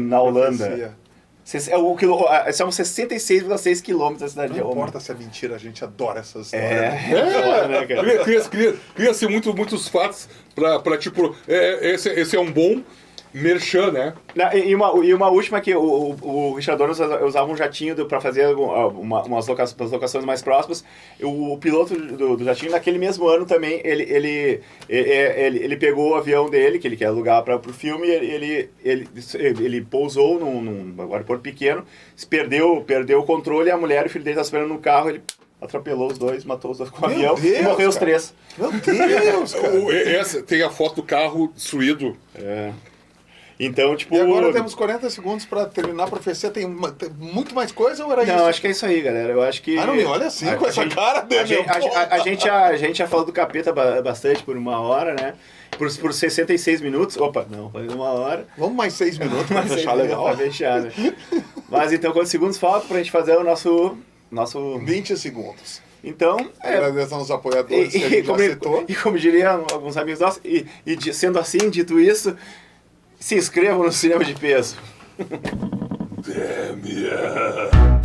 na Holanda. São 66,6 quilômetros da cidade de Homem. Não importa se é mentira, a gente adora essas histórias. Né, cara? Cria-se muitos fatos pra tipo, esse é um bom merchan, né? E uma última que o Richard Donner usava um jatinho para fazer umas locações mais próximas. O piloto do jatinho, naquele mesmo ano também, ele pegou o avião dele, que ele quer alugar para o filme, ele pousou num aeroporto pequeno, perdeu o controle, a mulher e o filho dele estavam esperando no carro, ele atropelou os dois, matou os dois com o Meu avião Deus, e morreu os cara. 3. Meu Deus, cara. Essa, tem a foto do carro destruído. Então, tipo... E agora temos 40 segundos pra terminar a profecia. Tem muito mais coisa ou era isso? Não, acho que é isso aí, galera. Eu acho que... Ah, não me olha assim com essa cara dele. A gente já falou do capeta bastante por 1 hora, né? Por 66 minutos. Opa, não, foi 1 hora. Vamos mais 6 minutos pra Mas fechar aí, legal. Pra fechar, né? Mas então, quantos segundos faltam pra gente fazer o nosso... 20 segundos. Então... Agradeço aos apoiadores que a gente já citou. E como diriam alguns amigos nossos, sendo assim, dito isso, se inscrevam no Cinema de Peso. Damn yeah.